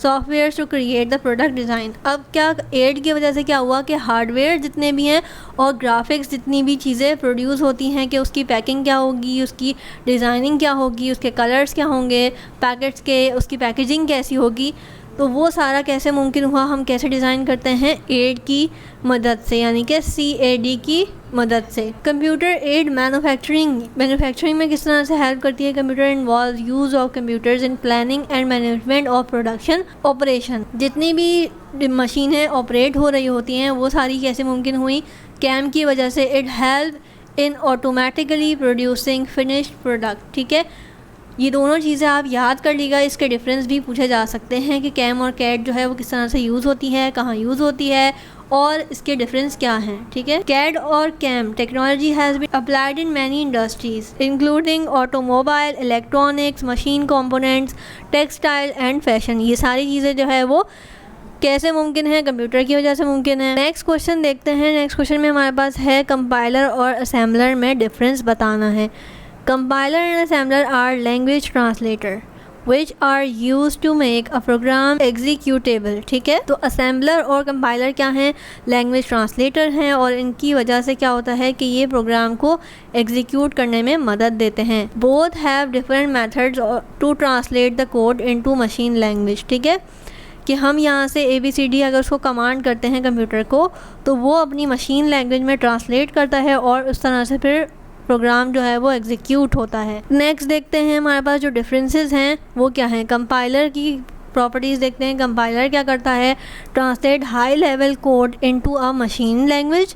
software to create the product design. अब क्या एड की वजह से क्या हुआ कि हार्डवेयर जितने भी हैं और ग्राफिक्स जितनी भी चीज़ें प्रोड्यूस होती हैं कि उसकी पैकिंग क्या होगी, उसकी डिज़ाइनिंग क्या होगी, उसके कलर्स क्या होंगे पैकेट्स के, उसकी पैकेजिंग कैसी होगी, तो वो सारा कैसे मुमकिन हुआ? हम कैसे डिज़ाइन करते हैं? एड की मदद से, यानी कि CAD की मदद से। कंप्यूटर एड मैन्युफैक्चरिंग में किस तरह से हेल्प करती है? Computer involve use of computers in planning and management of production operation. जितनी भी मशीनें ऑपरेट हो रही होती हैं वो सारी कैसे मुमकिन हुई? कैम की वजह से। It help in automatically producing finished product. ठीक है, ये दोनों चीज़ें आप याद कर लीजिएगा। इसके डिफरेंस भी पूछे जा सकते हैं कि कैम और कैड जो है वो किस तरह से यूज़ होती है, कहाँ यूज़ होती है और इसके डिफरेंस क्या हैं। ठीक है, कैड और CAM technology has been applied in many industries including automobile, electronics, machine components, textile and fashion. ये सारी चीज़ें जो है वो कैसे मुमकिन है? कंप्यूटर की वजह से मुमकिन है। नेक्स्ट क्वेश्चन देखते हैं। नेक्स्ट क्वेश्चन में हमारे पास है कंपाइलर और असेंबलर में डिफरेंस बताना है। Compiler and assembler are language translator. which are used to make a program executable। ठीक है, तो असेंबलर और कंपाइलर क्या हैं? लैंग्वेज ट्रांसलेटर हैं, और इनकी वजह से क्या होता है कि ये प्रोग्राम को एग्जीक्यूट करने में मदद देते हैं। Both have different methods to translate the code into machine language. ठीक है, कि हम यहाँ से ABCD अगर उसको कमांड करते हैं कंप्यूटर को, तो वो अपनी मशीन लैंग्वेज में ट्रांसलेट करता है और उस तरह से फिर प्रोग्राम जो है वो एग्जीक्यूट होता है। नेक्स्ट देखते हैं हमारे पास जो डिफरेंसेस हैं वो क्या हैं। कंपाइलर की प्रॉपर्टीज़ देखते हैं। कंपाइलर क्या करता है? Translate high level code into a machine language.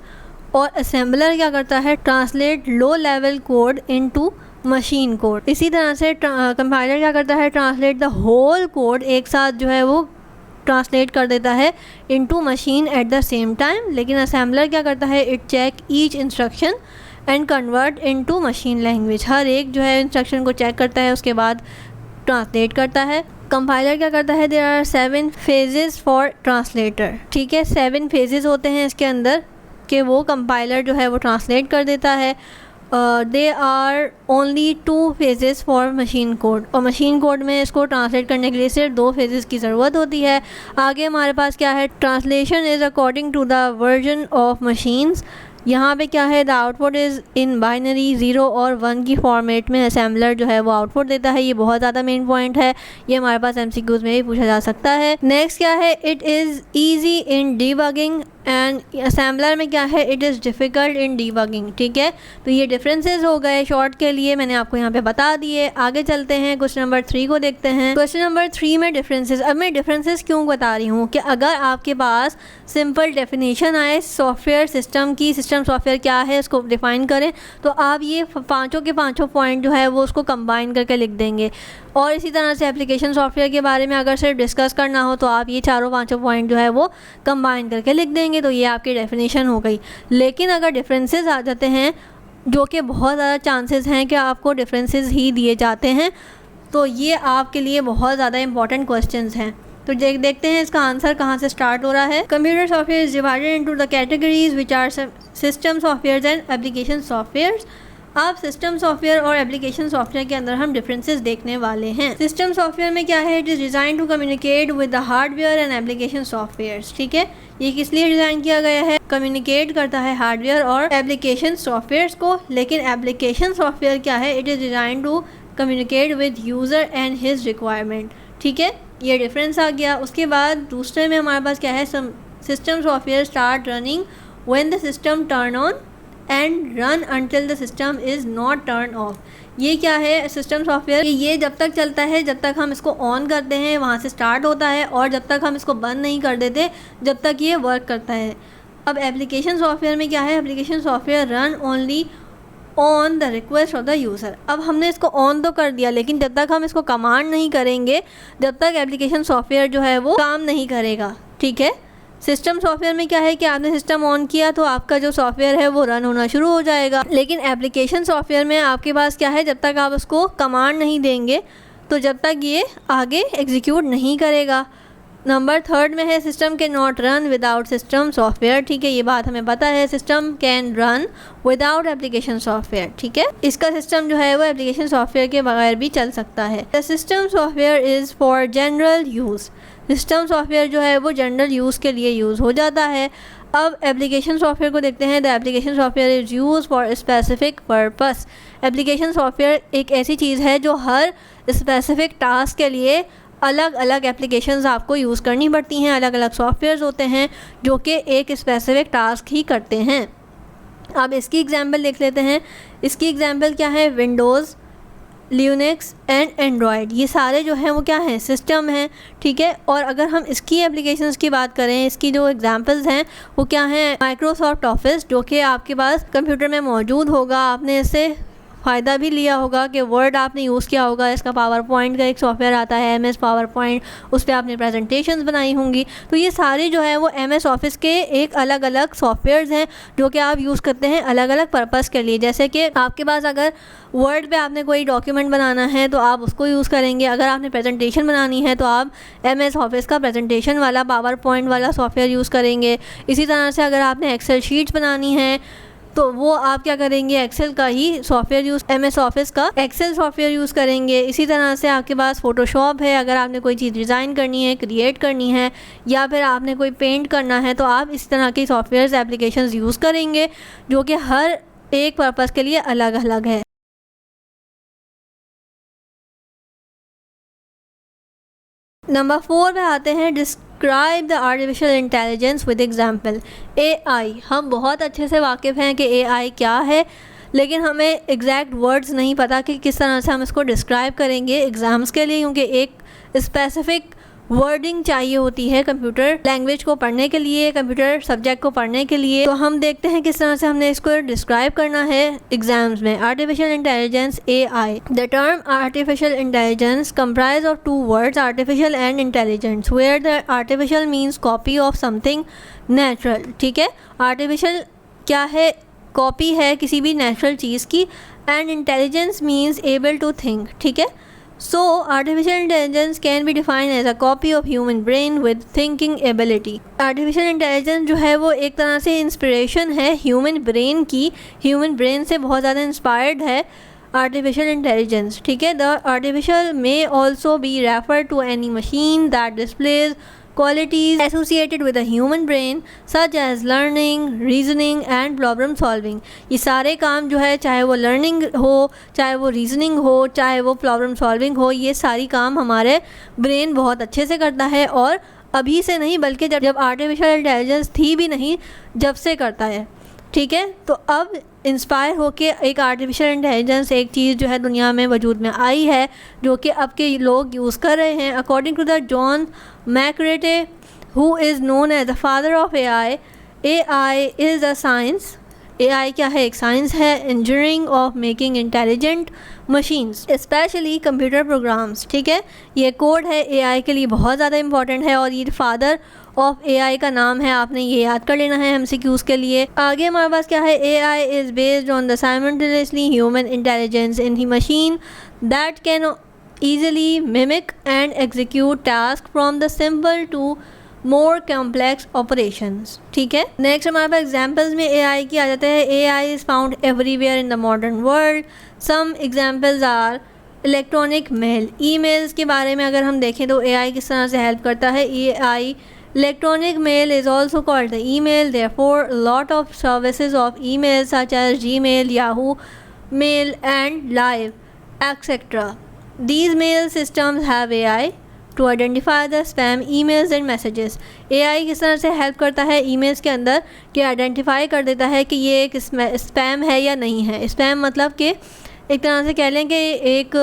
और असेंबलर क्या करता है? Translate low level code into machine code. इसी तरह से कंपाइलर क्या करता है? ट्रांसलेट द होल कोड एक साथ जो है वो ट्रांसलेट कर देता है into machine at the same time. लेकिन असेंबलर क्या करता है? It check each instruction and convert into machine language. हर एक जो है इंस्ट्रक्शन को चेक करता है, उसके बाद ट्रांसलेट करता है। कंपाइलर क्या करता है? There are 7 phases for translator. ठीक है, 7 फेजेस होते हैं इसके अंदर कि वो कंपाइलर जो है वो ट्रांसलेट कर देता है। They are only 2 phases for machine code, और मशीन कोड में इसको ट्रांसलेट करने के लिए सिर्फ 2 फेजेस की ज़रूरत होती है। आगे हमारे पास क्या है? Translation is according to the version of machines. यहाँ पे क्या है? The output is in binary 0 और 1 की फॉर्मेट में असेंबलर जो है वो आउटपुट देता है। ये बहुत ज़्यादा मेन पॉइंट है, ये हमारे पास MCQs में भी पूछा जा सकता है। नेक्स्ट क्या है? It is easy in debugging, and assembler में क्या है? It is difficult in debugging. ठीक है, तो ये डिफरेंसेस हो गए शॉर्ट के लिए, मैंने आपको यहाँ पे बता दिए। आगे चलते हैं, क्वेश्चन नंबर 3 को देखते हैं। क्वेश्चन नंबर 3 में डिफरेंसेस। अब मैं डिफरेंसेस क्यों बता रही हूँ कि अगर आपके पास सिंपल डेफिनेशन आए सॉफ्टवेयर सिस्टम की, सिस्टम सॉफ्टवेयर क्या है उसको डिफ़ाइन करें, तो आप ये पाँचों के पाँचों पॉइंट जो है वो उसको कंबाइन करके लिख देंगे। और इसी तरह से एप्लीकेशन सॉफ्टवेयर के बारे में अगर सिर्फ डिस्कस करना हो तो आप ये चारों पाँचों पॉइंट जो है वो कंबाइन करके लिख देंगे, तो ये आपकी डेफिनेशन हो गई। लेकिन अगर डिफरेंसेस आ जाते हैं, जो कि बहुत ज़्यादा चांसेस हैं कि आपको डिफरेंसेस ही दिए जाते हैं, तो ये आपके लिए बहुत ज़्यादा इंपॉर्टेंट क्वेश्चंस हैं। तो देखते हैं इसका आंसर कहाँ से स्टार्ट हो रहा है। Computer software is divided into the categories which are system software and application software. अब सिस्टम सॉफ्टवेयर और एप्लीकेशन सॉफ्टवेयर के अंदर हम डिफरेंसेस देखने वाले हैं। सिस्टम सॉफ्टवेयर में क्या है? It is design to communicate with the hardware and application softwares. ठीक है, ये किस लिए डिज़ाइन किया गया है? कम्युनिकेट करता है हार्डवेयर और एप्लीकेशन सॉफ्टवेयर्स को। लेकिन एप्लीकेशन सॉफ्टवेयर क्या है? It is design to communicate with user and his requirement. ठीक है, ये डिफरेंस आ गया। उसके बाद दूसरे में हमारे पास क्या है? System software start running when the system turn on and run until the system is not turn off. ये क्या है? सिस्टम सॉफ्टवेयर ये जब तक चलता है, जब तक हम इसको ऑन करते हैं वहाँ से स्टार्ट होता है, और जब तक हम इसको बंद नहीं कर देते जब तक ये वर्क करता है। अब एप्लीकेशन सॉफ्टवेयर में क्या है? Application software run only on the request of the user. अब हमने इसको ऑन तो कर दिया, लेकिन जब तक हम इसको कमांड नहीं करेंगे जब तक एप्लीकेशन सॉफ्टवेयर जो है वो काम नहीं करेगा। ठीक है, सिस्टम सॉफ्टवेयर में क्या है कि आपने सिस्टम ऑन किया तो आपका जो सॉफ्टवेयर है वो रन होना शुरू हो जाएगा। लेकिन एप्लीकेशन सॉफ्टवेयर में आपके पास क्या है? जब तक आप उसको कमांड नहीं देंगे तो जब तक ये आगे एग्जीक्यूट नहीं करेगा। नंबर 3 में है system can not run without system software. ठीक है, ये बात हमें पता है, system can run without application software. ठीक है, इसका सिस्टम जो है वो एप्लीकेशन सॉफ्टवेयर के बगैर भी चल सकता है। The system software is for general use. System software जो है वो जनरल यूज़ के लिए यूज़ हो जाता है। अब एप्लीकेशन सॉफ्टवेयर को देखते हैं। The application software is use for specific purpose. Application software एक ऐसी चीज़ है जो हर स्पेसिफिक टास्क के लिए अलग अलग एप्लीकेशंस आपको यूज़ करनी पड़ती हैं। अलग अलग सॉफ्टवेयर्स होते हैं जो कि एक स्पेसिफिक टास्क ही करते हैं। अब इसकी एग्जांपल देख लेते हैं। इसकी एग्जांपल क्या है? विंडोज़, लिनक्स एंड एंड्रॉयड, ये सारे जो हैं वो क्या हैं? सिस्टम हैं। ठीक है, और अगर हम इसकी एप्लीकेशंस की बात करें, इसकी जो एग्जांपल्स हैं वो क्या हैं? माइक्रोसॉफ्ट ऑफिस, जो कि आपके पास कंप्यूटर में मौजूद होगा, आपने इससे फ़ायदा भी लिया होगा कि वर्ड आपने यूज़ किया होगा। इसका पावर पॉइंट का एक सॉफ्टवेयर आता है MS पावर पॉइंट, उस पर आपने प्रेजेंटेशंस बनाई होंगी। तो ये सारे जो है वो MS ऑफिस के एक अलग अलग सॉफ्टवेयर्स हैं जो कि आप यूज़ करते हैं अलग अलग पर्पस के लिए। जैसे कि आपके पास अगर वर्ड पे आपने कोई डॉक्यूमेंट बनाना है तो आप उसको यूज़ करेंगे। अगर आपने प्रेजेंटेशन बनानी है तो आप MS ऑफिस का प्रेजेंटेशन वाला पावर पॉइंट वाला सॉफ्टवेयर यूज़ करेंगे। इसी तरह से अगर आपने एक्सेल शीट्स बनानी है तो वो आप क्या करेंगे, एक्सेल का ही सॉफ्टवेयर यूज़, MS ऑफिस का एक्सेल सॉफ्टवेयर यूज़ करेंगे। इसी तरह से आपके पास फ़ोटोशॉप है, अगर आपने कोई चीज़ डिज़ाइन करनी है, क्रिएट करनी है, या फिर आपने कोई पेंट करना है, तो आप इस तरह की सॉफ्टवेयर एप्लीकेशंस यूज़ करेंगे जो कि हर एक पर्पज़ के लिए अलग अलग है। नंबर 4 पे आते हैं, describe the artificial intelligence with example. AI, हम बहुत अच्छे से वाकिफ़ हैं कि AI क्या है, लेकिन हमें एग्जैक्ट वर्ड्स नहीं पता कि किस तरह से हम इसको डिस्क्राइब करेंगे एग्ज़ाम्स के लिए, क्योंकि एक स्पेसिफ़िक वर्डिंग चाहिए होती है कंप्यूटर लैंग्वेज को पढ़ने के लिए, कंप्यूटर सब्जेक्ट को पढ़ने के लिए। तो हम देखते हैं किस तरह से हमने इसको डिस्क्राइब करना है एग्जाम्स में। Artificial intelligence, AI। The term artificial intelligence comprise of 2 words, artificial and intelligence, where the artificial means copy of something natural. ठीक है, आर्टिफिशियल क्या है, कॉपी है किसी भी नेचुरल चीज़ की, and intelligence means able to think. ठीक है, so artificial intelligence can be defined as a copy of human brain with thinking ability। artificial intelligence जो है वो एक तरह से इंस्पिरेशन है ह्यूमन ब्रेन की, ह्यूमन ब्रेन से बहुत ज़्यादा इंस्पायर्ड है artificial intelligence। ठीक है, the artificial may also be referred to any machine that displays qualities associated with a human brain such as learning, reasoning and problem solving। ये सारे काम जो है, चाहे वो लर्निंग हो, चाहे वो रीजनिंग हो, चाहे वो प्रॉब्लम सॉल्विंग हो, ये सारी काम हमारे ब्रेन बहुत अच्छे से करता है, और अभी से नहीं बल्कि जब आर्टिफिशियल इंटेलिजेंस थी भी नहीं, जब से करता है। ठीक है, तो अब इंस्पायर होके एक आर्टिफिशियल इंटेलिजेंस एक चीज़ जो है दुनिया में वजूद में आई है, जो कि अब के लोग यूज़ कर रहे हैं। According to the John McCarthy, who is known as the father of AI, AI is a science. AI क्या है, एक साइंस है, engineering of making intelligent machines specially computer programs. ठीक है, ये कोड है AI के लिए बहुत ज़्यादा इंपॉर्टेंट है, और ये फादर ऑफ AI का नाम है, आपने ये याद कर लेना है MCQs के लिए। आगे हमारे पास क्या है, AI is based on the simultaneously human intelligence in the machine that can easily mimic and execute task from the simple to more complex operations. ठीक है, नेक्स्ट हमारे पास एग्जाम्पल्स में AI की आ जाते हैं। AI is found everywhere in the modern world. Some examples are electronic mail. Emails के बारे में अगर हम देखें तो AI किस तरह से हेल्प करता है। AI electronic mail is also called the email, therefore a lot of services of email such as Gmail, Yahoo Mail and Live etc. These mail systems have AI to identify the spam emails and messages। AI किस तरह से help करता है emails के अंदर कि identify कर देता है कि ये एक स्पैम है या नहीं है। स्पैम मतलब कि एक तरह से कह लें कि एक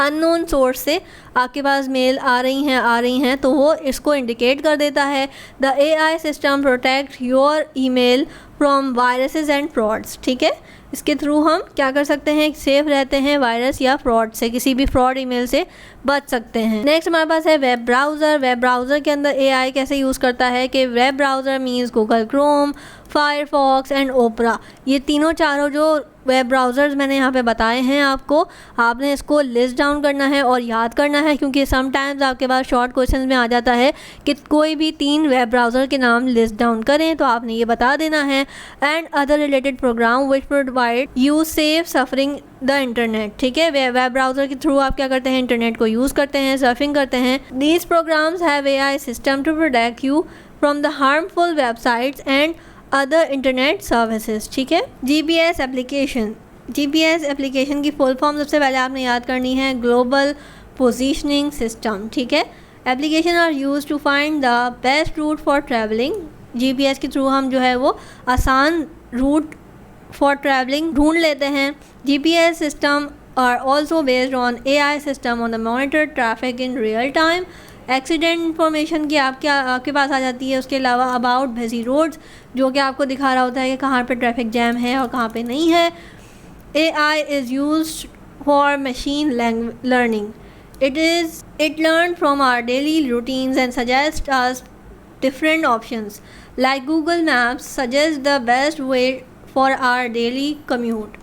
अननोन सोर्स से आपके पास मेल आ रही हैं तो वो इसको इंडिकेट कर देता है। The AI system protect your email from viruses and frauds. ठीक है, इसके थ्रू हम क्या कर सकते हैं, सेफ रहते हैं वायरस या फ्रॉड से, किसी भी फ्रॉड ईमेल से बच सकते हैं। नेक्स्ट हमारे पास है वेब ब्राउज़र। वेब ब्राउज़र के अंदर AI कैसे यूज़ करता है कि web browser means Google Chrome, Firefox and Opera. ये तीनों चारों जो वेब ब्राउज़र्स मैंने यहाँ पे बताए हैं आपको, आपने इसको लिस्ट डाउन करना है और याद करना है, क्योंकि समटाइम्स आपके पास शॉर्ट क्वेश्चन में आ जाता है कि कोई भी 3 वेब ब्राउज़र के नाम लिस्ट डाउन करें, तो आपने ये बता देना है। And other related program which provide you safe suffering the internet. ठीक है, वेब ब्राउज़र के थ्रू आप क्या करते हैं, इंटरनेट को यूज़ करते हैं, सर्फिंग करते हैं। These programs have AI system to protect you from the harmful websites and other internet services. ठीक है, GPS एप्लीकेशन। GPS एप्लीकेशन की फुल फॉर्म सबसे पहले आपने याद करनी है, ग्लोबल पोजीशनिंग सिस्टम। ठीक है, application are use to find the best route for travelling. GPS के थ्रू हम जो है वो आसान रूट फॉर ट्रैवलिंग ढूंढ लेते हैं। GPS system are also based on AI system on the monitor traffic in real time. Accident information की आपके पास आ जाती है। उसके अलावा अबाउट बिजी रोड्स, जो कि आपको दिखा रहा होता है कि कहाँ पे ट्रैफिक जैम है और कहाँ पे नहीं है। AI is used for machine learning. It learned from our daily routines and suggests us different options. Like Google Maps suggests the best way for our daily commute.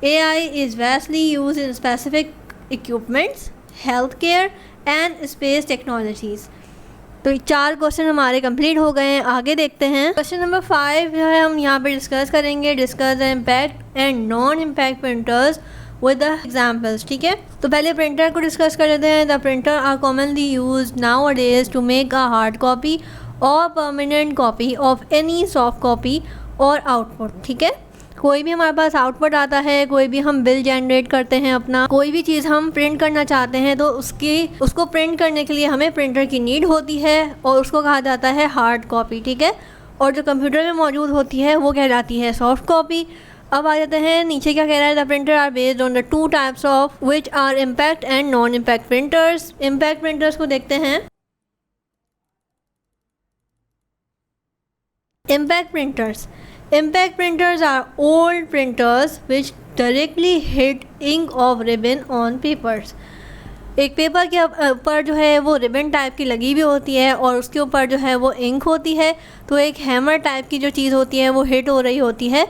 AI is vastly used in specific equipments, healthcare and space technologies. तो 4 question हमारे complete हो गए हैं। आगे देखते हैं question number 5 जो है हम यहाँ पे डिस्कस करेंगे। Discuss the impact and non impact printers with the examples. ठीक है, तो पहले प्रिंटर को डिस्कस कर लेते हैं। The printer are commonly use nowadays to make a hard copy और permanent copy of any soft copy और आउटपुट। ठीक है, कोई भी हमारे पास आउटपुट आता है, कोई भी हम बिल जनरेट करते हैं, अपना कोई भी चीज़ हम प्रिंट करना चाहते हैं तो उसको प्रिंट करने के लिए हमें प्रिंटर की नीड होती है और उसको कहा जाता है हार्ड कॉपी। ठीक है, और जो कंप्यूटर में मौजूद होती है वो कहलाती है सॉफ्ट कॉपी। अब आ जाते हैं नीचे, क्या कह रहा है, the printer are based on the 2 types of which are impact and non impact printers. Impact printers को देखते हैं। Impact printers are old printers which directly hit ink of ribbon on papers। एक पेपर के ऊपर जो है वो ribbon type की लगी हुई होती है और उसके ऊपर जो है वो इंक होती है, तो एक हैमर टाइप की जो चीज़ होती है वो हिट हो रही होती है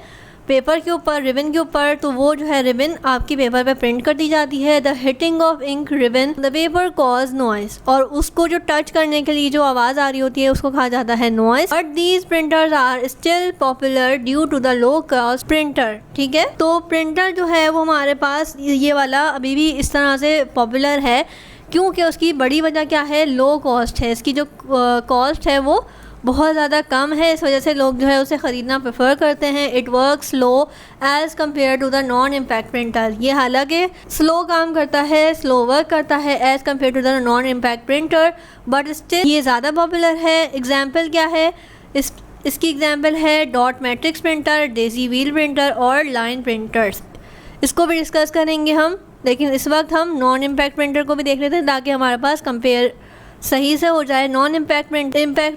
पेपर के ऊपर, रिबन के ऊपर, तो वो जो है रिबन आपकी पेपर पे प्रिंट कर दी जाती है। The hitting of ink ribbon the paper cause noise, और उसको जो टच करने के लिए जो आवाज़ आ रही होती है उसको कहा जाता है noise. But these printers are still popular due to the low cost printer. ठीक है, तो प्रिंटर जो है वो हमारे पास ये वाला अभी भी इस तरह से पॉपुलर है क्योंकि उसकी बड़ी वजह क्या है, लो कॉस्ट है। इसकी जो कॉस्ट है वो बहुत ज़्यादा कम है, इस वजह से लोग जो है उसे ख़रीदना प्रेफर करते हैं। It work slow as compare to the non impact printer. ये हालांकि स्लो काम करता है, स्लो वर्क करता है as compare to the non impact printer, but still ये ज़्यादा पॉपुलर है। एग्जाम्पल क्या है, इसकी एग्जाम्पल है dot matrix printer, Daisy wheel printer और लाइन प्रिंटर्स। इसको भी डिस्कस करेंगे हम, लेकिन इस वक्त हम नॉन इम्पैक्ट प्रिंटर को भी देख लेते हैं ताकि हमारे पास कंपेयर सही से हो जाए। नॉन इम्पैक्ट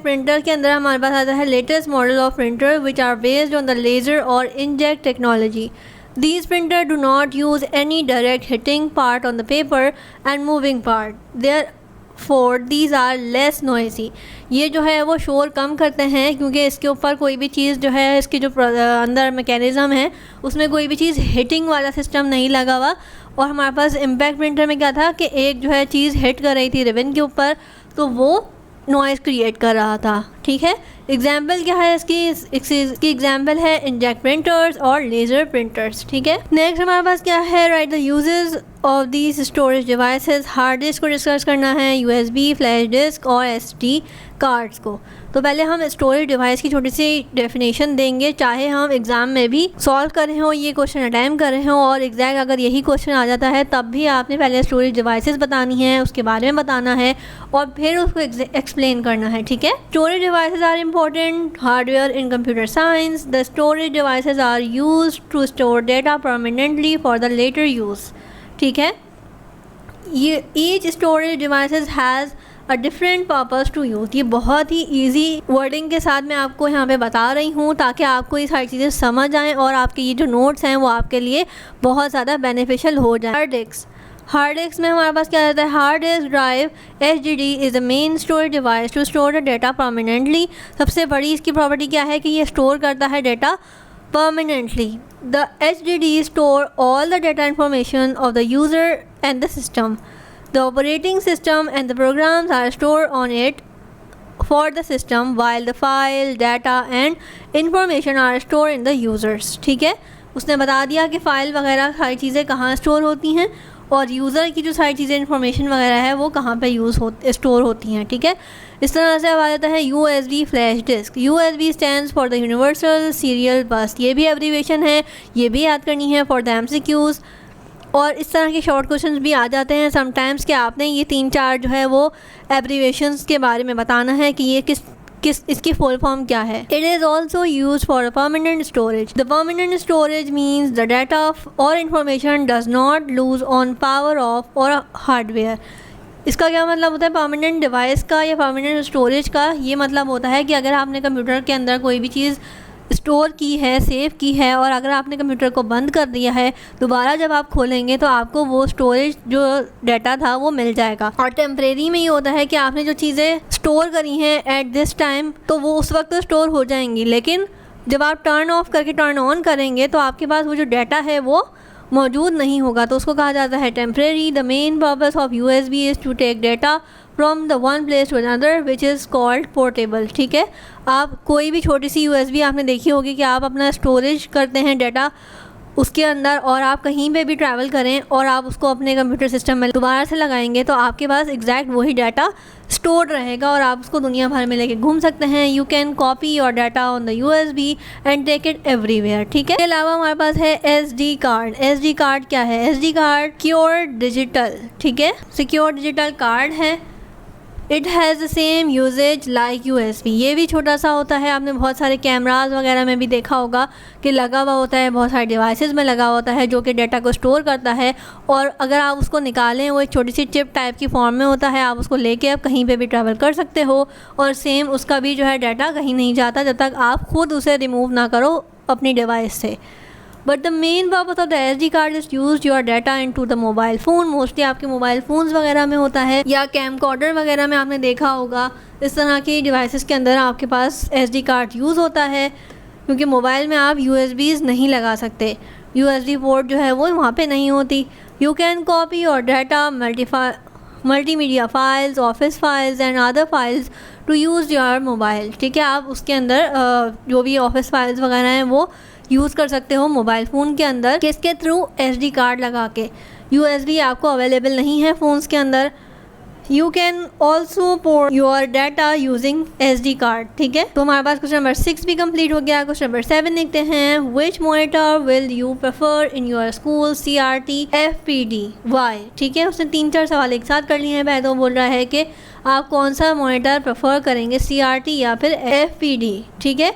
प्रिंटर के अंदर हमारे पास आता है latest model of printer which are based on the laser और inkjet technology. These printers do not use any direct hitting part on the paper and moving part. Therefore, these are less noisy. ये जो है वो शोर कम करते हैं क्योंकि इसके ऊपर कोई भी चीज़ जो है, इसकी जो अंदर मैकेनिज़्म है उसमें कोई भी चीज़ हिटिंग वाला सिस्टम नहीं लगा हुआ। और हमारे पास इम्पैक्ट प्रिंटर में क्या था कि एक जो है चीज़ हिट कर रही थी रिबन के ऊपर, तो वो नॉइज़ क्रिएट कर रहा था। ठीक है, एग्जाम्पल क्या है इसकी एग्जाम्पल है इंकजेट प्रिंटर्स और लेज़र प्रिंटर्स। ठीक है, नेक्स्ट हमारे पास क्या है, right the uses of these storage devices. Hard disk को डिस्कस करना है, यूएसबी, फ्लैश डिस्क और एसडी कार्ड्स को। तो पहले हम स्टोरेज डिवाइस की छोटी सी डेफिनेशन देंगे, चाहे हम एग्ज़ाम में भी सॉल्व कर रहे हों, ये क्वेश्चन अटैम्प्ट कर रहे हों और एग्जैक्ट अगर यही क्वेश्चन आ जाता है तब भी आपने पहले स्टोरेज डिवाइसेस बतानी है, उसके बारे में बताना है और फिर उसको एक्सप्लेन करना है। ठीक है, storage devices are important hardware in computer science. The storage devices are use to store data permanently for the later use. ठीक है, ये each storage devices has a different purpose to use. ये बहुत ही easy wording के साथ मैं आपको यहाँ पे बता रही हूँ ताकि आपको ये सारी चीज़ें समझ आएँ और आपके ये जो नोट्स हैं वो आपके लिए बहुत ज़्यादा बेनिफिशियल हो जाए। हार्ड डिस्क में हमारे पास क्या रहता है, hard disk drive HDD is the main storage device to store the data permanently. सबसे बड़ी इसकी प्रॉपर्टी क्या है कि ये स्टोर करता है data permanently. The HDD store all the data information of the user and the system. The operating system and the programs are stored on it for the system while the file, data and information are stored in the users. ठीक है, उसने बता दिया कि file वगैरह सारी चीज़ें कहाँ स्टोर होती हैं और यूज़र की जो सारी चीज़ें इंफॉर्मेशन वगैरह है वो कहाँ पे स्टोर होती हैं। ठीक है, इस तरह से अब आ जाता है USB flash disk. USB stands for the universal serial bus. ये भी एब्रीवेशन है, ये भी याद करनी है फॉर द MCQs। और इस तरह के शॉर्ट क्वेश्चंस भी आ जाते हैं समटाइम्स कि आपने ये 3-4 जो है वो एब्रीवेशंस के बारे में बताना है कि ये किस इसकी फुल फॉर्म क्या है। It is also use for permanent storage. The permanent storage means the data और information does not lose on power off और हार्डवेयर। इसका क्या मतलब होता है परमानेंट डिवाइस का या परमानेंट स्टोरेज का? ये मतलब होता है कि अगर आपने कंप्यूटर के अंदर कोई भी चीज़ स्टोर की है, सेव की है और अगर आपने कंप्यूटर को बंद कर दिया है, दोबारा जब आप खोलेंगे तो आपको वो स्टोरेज जो डाटा था वो मिल जाएगा। और टेम्परेरी में ये होता है कि आपने जो चीज़ें स्टोर करी हैं एट दिस टाइम तो वो उस वक्त तो स्टोर हो जाएंगी, लेकिन जब आप टर्न ऑफ करके टर्न ऑन करेंगे तो आपके पास वो जो डाटा है वो मौजूद नहीं होगा, तो उसको कहा जाता है temporary. The main purpose of USB is to take data from the one place to another which is called portable. ठीक है, आप कोई भी छोटी सी USB आपने देखी होगी कि आप अपना स्टोरेज करते हैं डाटा उसके अंदर, और आप कहीं पे भी ट्रैवल करें और आप उसको अपने कंप्यूटर सिस्टम में दोबारा से लगाएंगे तो आपके पास एग्जैक्ट वही डाटा स्टोर रहेगा और आप उसको दुनिया भर में लेके घूम सकते हैं। You can copy your data on the USB and take it everywhere. ठीक है, इसके अलावा हमारे पास है SD कार्ड। SD कार्ड क्या है? SD कार्ड सिक्योर डिजिटल, ठीक है, सिक्योर डिजिटल कार्ड है। It has the same usages like USB। ये भी छोटा सा होता है, आपने बहुत सारे कैमराज वगैरह में भी देखा होगा कि लगा हुआ होता है, बहुत सारे डिवाइसेस में लगा होता है जो कि डाटा को स्टोर करता है, और अगर आप उसको निकालें वो एक छोटी सी चिप टाइप की फॉर्म में होता है, आप उसको लेके आप कहीं पे भी ट्रैवल कर सकते हो, और सेम उसका भी जो है डाटा कहीं नहीं जाता जब तक आप खुद उसे रिमूव ना करो अपनी डिवाइस से। But the main purpose of the SD card is use your data in to the mobile phone. Mostly आपके मोबाइल फ़ोन्स वगैरह में होता है, या कैमकॉर्डर वगैरह में आपने देखा होगा इस तरह की डिवाइसेस के अंदर आपके पास SD कार्ड यूज़ होता है, क्योंकि मोबाइल में आप USBs नहीं लगा सकते, USB पोर्ट जो है वो वहाँ पे नहीं होती। You can copy your data multimedia files, office files and other files to use your mobile. ठीक है, आप उसके अंदर जो भी ऑफिस फाइल्स वगैरह हैं वो यूज़ कर सकते हो मोबाइल फ़ोन के अंदर, किसके थ्रू? SD कार्ड लगा के। USB आपको अवेलेबल नहीं है फ़ोन्स के अंदर। You can also port your data using SD card. ठीक है, तो हमारे पास क्वेश्चन नंबर 6 भी कंप्लीट हो गया। क्वेश्चन नंबर 7 लिखते हैं, which monitor will you prefer in your school CRT FPD why. ठीक है, उसने 3-4 सवाल एक साथ कर लिए हैं। पहले तो बोल रहा है कि आप कौन सा मॉनिटर प्रेफर करेंगे, CRT या फिर FPD। ठीक है,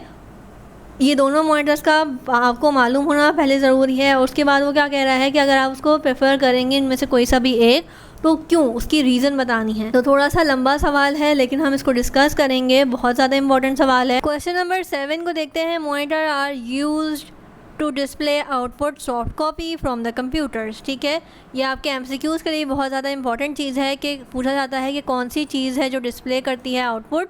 ये दोनों मॉनिटर्स का आपको मालूम होना पहले ज़रूरी है, और उसके बाद वो क्या कह रहा है कि अगर आप उसको प्रेफर करेंगे इनमें से कोई सा भी एक, तो क्यों, उसकी रीज़न बतानी है। तो थोड़ा सा लंबा सवाल है लेकिन हम इसको डिस्कस करेंगे, बहुत ज़्यादा इंपॉर्टेंट सवाल है। क्वेश्चन नंबर 7 को देखते हैं, monitor are used to display output soft copy from the computers. ठीक है, ये आपके MCQs के लिए बहुत ज़्यादा इंपॉर्टेंट चीज़ है कि पूछा जाता है कि कौन सी चीज़ है जो डिस्प्ले करती है आउटपुट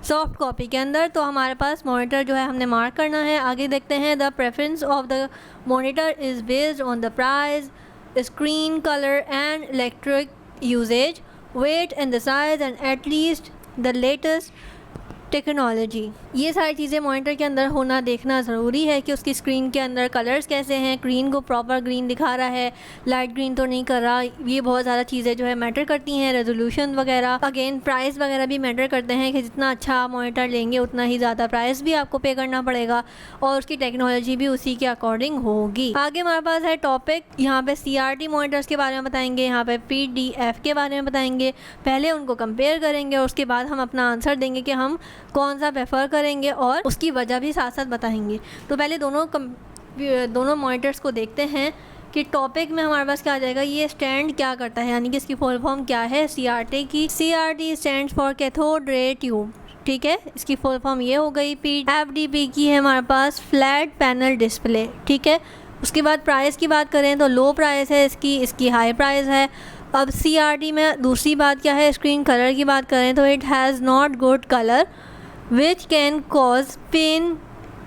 सॉफ्ट कॉपी के अंदर। तो हमारे पास मॉनिटर जो है हमने मार्क करना है। आगे देखते हैं, the preference of the monitor is based on the price, screen colour and electric usages, weight and the size and at least the latest technology. ये सारी चीज़ें मॉनिटर के अंदर होना देखना ज़रूरी है कि उसकी स्क्रीन के अंदर कलर्स कैसे हैं, ग्रीन को प्रॉपर ग्रीन दिखा रहा है, लाइट ग्रीन तो नहीं कर रहा। ये बहुत ज़्यादा चीज़ें जो है मैटर करती हैं, रेजोल्यूशन वगैरह, अगेन प्राइस वगैरह भी मैटर करते हैं कि जितना अच्छा आप मॉनिटर लेंगे उतना ही ज़्यादा प्राइस भी आपको पे करना पड़ेगा, और उसकी टेक्नोलॉजी भी उसी के अकॉर्डिंग होगी। आगे हमारे पास है टॉपिक, यहाँ पे CRT मॉनिटर्स के बारे में बताएंगे, यहाँ पे PDF के बारे में बताएंगे। पहले उनको कंपेयर करेंगे और उसके बाद हम अपना आंसर देंगे कि हम कौन सा प्रेफर करेंगे, और उसकी वजह भी साथ साथ बताएंगे। तो पहले दोनों मॉनिटर्स को देखते हैं कि टॉपिक में हमारे पास क्या आ जाएगा। ये स्टैंड क्या करता है, यानी कि इसकी फुल फॉर्म क्या है CRT की। CRT stands for cathode ray tube. ठीक है, इसकी फुल फॉर्म ये हो गई। FDP की है हमारे पास फ्लैट पैनल डिस्प्ले। ठीक है, उसके बाद प्राइस की बात करें तो लो प्राइस है इसकी हाई प्राइस है। अब CRT में दूसरी बात क्या है, स्क्रीन कलर की बात करें तो it has not good colour which can cause pain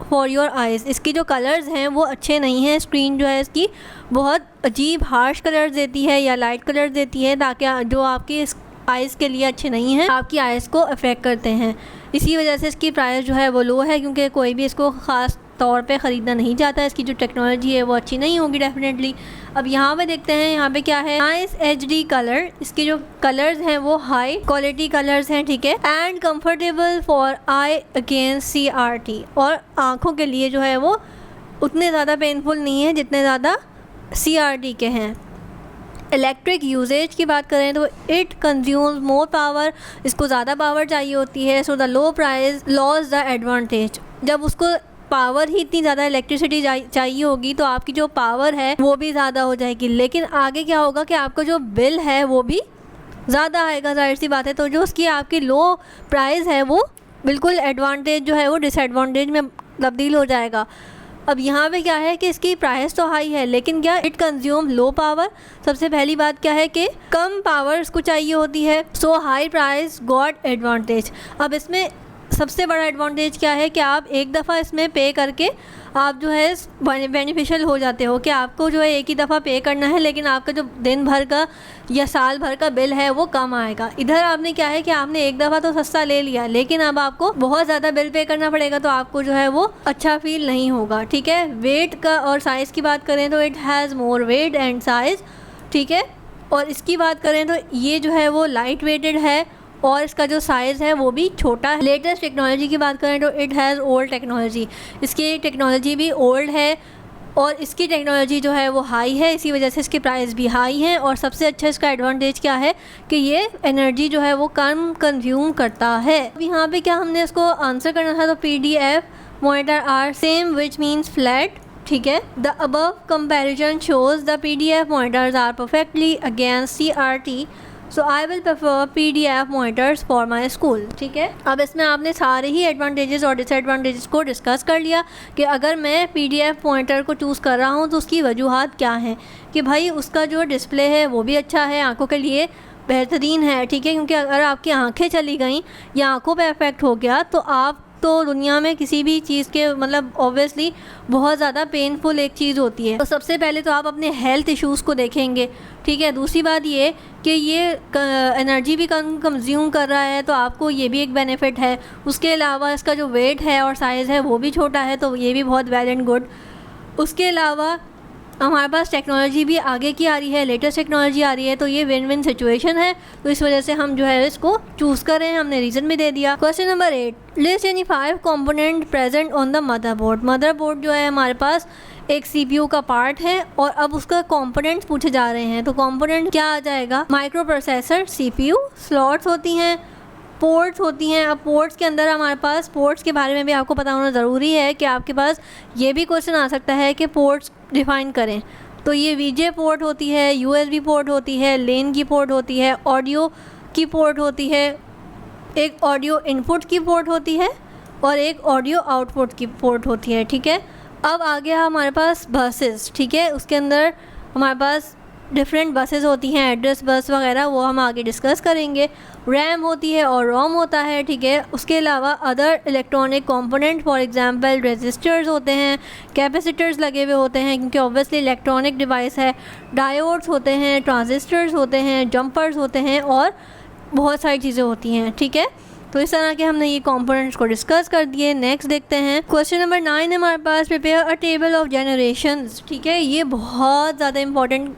for your eyes. इसकी जो कलर्स हैं वो अच्छे नहीं हैं, स्क्रीन जो है इसकी बहुत अजीब हार्श कलर्स देती है या लाइट कलर्स देती है, ताकि जो आपकी आइज़ के लिए अच्छे नहीं हैं, आपकी आइज़ को अफेक्ट करते हैं। इसी वजह से इसकी प्राइस जो है वो लो है, क्योंकि कोई भी इसको ख़ास तौर पे ख़रीदना नहीं चाहता। इसकी जो टेक्नोलॉजी है वो अच्छी नहीं होगी डेफिनेटली। अब यहाँ पे देखते हैं, यहाँ पे क्या है, नाइस HD कलर। इसके जो कलर्स हैं वो हाई क्वालिटी कलर्स हैं। ठीक है, and comfortable for I against CRT, और आँखों के लिए जो है वो उतने ज़्यादा पेनफुल नहीं है जितने ज़्यादा CRT के हैं। इलेक्ट्रिक यूजेज की बात करें तो इट कंज्यूम्स मोर पावर, इसको ज़्यादा पावर चाहिए होती है। So the low price loss the advantage. जब उसको पावर ही इतनी ज़्यादा इलेक्ट्रिसिटी चाहिए होगी तो आपकी जो पावर है वो भी ज़्यादा हो जाएगी, लेकिन आगे क्या होगा कि आपका जो बिल है वो भी ज़्यादा आएगा, जाहिर सी बात है। तो जो उसकी आपकी लो प्राइस है वो बिल्कुल एडवांटेज जो है वो डिसएडवांटेज में तब्दील हो जाएगा। अब यहाँ पे क्या है कि इसकी प्राइस तो हाई है, लेकिन क्या, इट कंज्यूम लो पावर। सबसे पहली बात क्या है कि कम पावर इसको चाहिए होती है। सो हाई प्राइस गॉट एडवांटेज। अब इसमें सबसे बड़ा एडवांटेज क्या है कि आप एक दफ़ा इसमें पे करके आप जो है बेनिफिशियल हो जाते हो कि आपको जो है एक ही दफ़ा पे करना है, लेकिन आपका जो दिन भर का या साल भर का बिल है वो कम आएगा। इधर आपने क्या है कि आपने एक दफ़ा तो सस्ता ले लिया, लेकिन अब आपको बहुत ज़्यादा बिल पे करना पड़ेगा, तो आपको जो है वो अच्छा फील नहीं होगा। ठीक है, वेट का और साइज़ की बात करें तो it has more weight and size. ठीक है, और इसकी बात करें तो ये जो है वो लाइट वेटेड है और इसका जो साइज़ है वो भी छोटा है। लेटेस्ट टेक्नोलॉजी की बात करें तो इट हैज़ ओल्ड टेक्नोलॉजी, इसकी टेक्नोलॉजी भी ओल्ड है और इसकी टेक्नोलॉजी जो है वो हाई है, इसी वजह से इसके प्राइस भी हाई हैं। और सबसे अच्छा इसका एडवांटेज क्या है कि ये एनर्जी जो है वो कम कंज्यूम करता है। अब यहाँ पे क्या हमने इसको आंसर करना था, तो PDF monitor are same which means flat. ठीक है, the above comparison shows the PDF monitors are perfectly against CRT, so I will prefer PDF monitors for my school. ठीक है, अब इसमें आपने सारे ही एडवांटेजेस और डिसएडवांटेजेस को डिस्कस कर लिया कि अगर मैं PDF मॉनिटर को चूज़ कर रहा हूँ तो उसकी वजूहात क्या हैं, कि भाई उसका जो डिस्प्ले है वो भी अच्छा है, आंखों के लिए बेहतरीन है। ठीक है, क्योंकि अगर आपकी आंखें चली गई या आंखों पे इफेक्ट हो गया तो आप तो दुनिया में किसी भी चीज़ के मतलब ऑब्वियसली बहुत ज़्यादा पेनफुल एक चीज़ होती है। तो सबसे पहले तो आप अपने हेल्थ इश्यूज़ को देखेंगे। ठीक है, दूसरी बात ये कि ये एनर्जी भी कम कंज्यूम कर रहा है, तो आपको ये भी एक बेनिफिट है। उसके अलावा इसका जो वेट है और साइज़ है वो भी छोटा है, तो ये भी बहुत वेल एंड गुड। उसके अलावा हमारे पास टेक्नोलॉजी भी आगे की आ रही है, लेटेस्ट टेक्नोलॉजी आ रही है, तो ये विन विन सिचुएशन है। तो इस वजह से हम जो है इसको चूज़ कर रहे हैं, हमने रीज़न भी दे दिया। Question number 8, list any 5 component present on the motherboard. Motherboard जो है हमारे पास एक CPU का पार्ट है और अब उसका कंपोनेंट्स पूछे जा रहे हैं। तो कंपोनेंट क्या आ जाएगा, माइक्रो प्रोसेसर, CPU, स्लॉट्स होती हैं, पोर्ट्स होती हैं। अब पोर्ट्स के अंदर हमारे पास, पोर्ट्स के बारे में भी आपको पता होना ज़रूरी है कि आपके पास ये भी क्वेश्चन आ सकता है कि पोर्ट्स डिफ़ाइन करें। तो ये VJ पोर्ट होती है, USB पोर्ट होती है, लेन की पोर्ट होती है, ऑडियो की पोर्ट होती है, एक ऑडियो इनपुट की पोर्ट होती है और एक ऑडियो आउटपुट की पोर्ट होती है। ठीक है, अब आ गया हमारे पास बसेस। ठीक है, उसके अंदर हमारे पास डिफरेंट बसेस होती हैं, एड्रेस बस वगैरह, वो हम आगे डिस्कस करेंगे। रैम होती है और रोम होता है। ठीक है, उसके अलावा other electronic component for example resistors होते हैं, कैपेसिटर्स लगे हुए होते हैं क्योंकि ऑब्वियसली इलेक्ट्रॉनिक डिवाइस है, डायोड्स होते हैं, ट्रांजिस्टर्स होते हैं, जंपर्स होते हैं और बहुत सारी चीज़ें होती हैं। ठीक है, तो इस तरह के हमने ये कंपोनेंट्स को डिस्कस कर दिए। नेक्स्ट देखते हैं क्वेश्चन नंबर 9 हमारे पास, prepare a table of generations. ठीक है, ये बहुत ज़्यादा इंपॉर्टेंट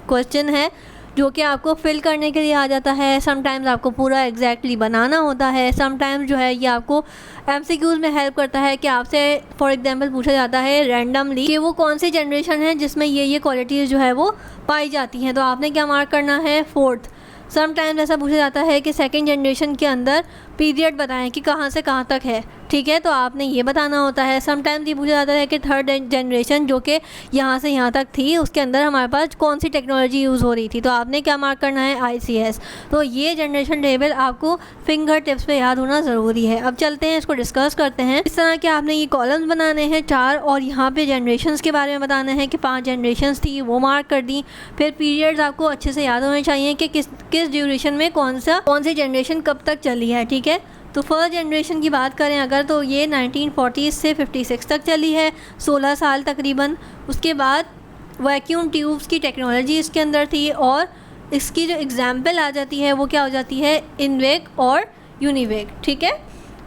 क्वेश्चन है जो कि आपको फिल करने के लिए आ जाता है। समटाइम्स आपको पूरा एग्जैक्टली बनाना होता है, समटाइम्स जो है ये आपको MCQs में हेल्प करता है कि आपसे फॉर एग्जांपल पूछा जाता है रैंडमली कि वो कौन सी जनरेशन है जिसमें ये क्वालिटीज़ जो है वो पाई जाती हैं। तो आपने क्या मार्क करना है, 4th। समटाइम्स ऐसा पूछा जाता है कि सेकेंड जनरेशन के अंदर पीरियड बताएं कि कहाँ से कहाँ तक है। ठीक है, तो आपने ये बताना होता है। समटाइम्स ये पूछा जाता है कि थर्ड जनरेशन जो कि यहाँ से यहाँ तक थी, उसके अंदर हमारे पास कौन सी टेक्नोलॉजी यूज़ हो रही थी, तो आपने क्या मार्क करना है, ICS। तो ये जनरेशन टेबल आपको फिंगर टिप्स पे याद होना ज़रूरी है। अब चलते हैं, इसको डिस्कस करते हैं। इस तरह के आपने ये कॉलम्स बनाने हैं 4 और यहाँ पे जनरेशन्स के बारे में बताना है कि 5 जनरेशन्स थी, वो मार्क कर दी। फिर पीरियड्स आपको अच्छे से याद होने चाहिए कि किस ड्यूरेशन में कौन सी जनरेशन कब तक चली है। ठीक है, तो फर्स्ट जनरेशन की बात करें अगर, तो ये 1940 से 56 तक चली है, 16 साल तकरीबन। उसके बाद वैक्यूम ट्यूब्स की टेक्नोलॉजी इसके अंदर थी और इसकी जो एग्जाम्पल आ जाती है वो क्या हो जाती है, इनवेक और यूनिवेक। ठीक है,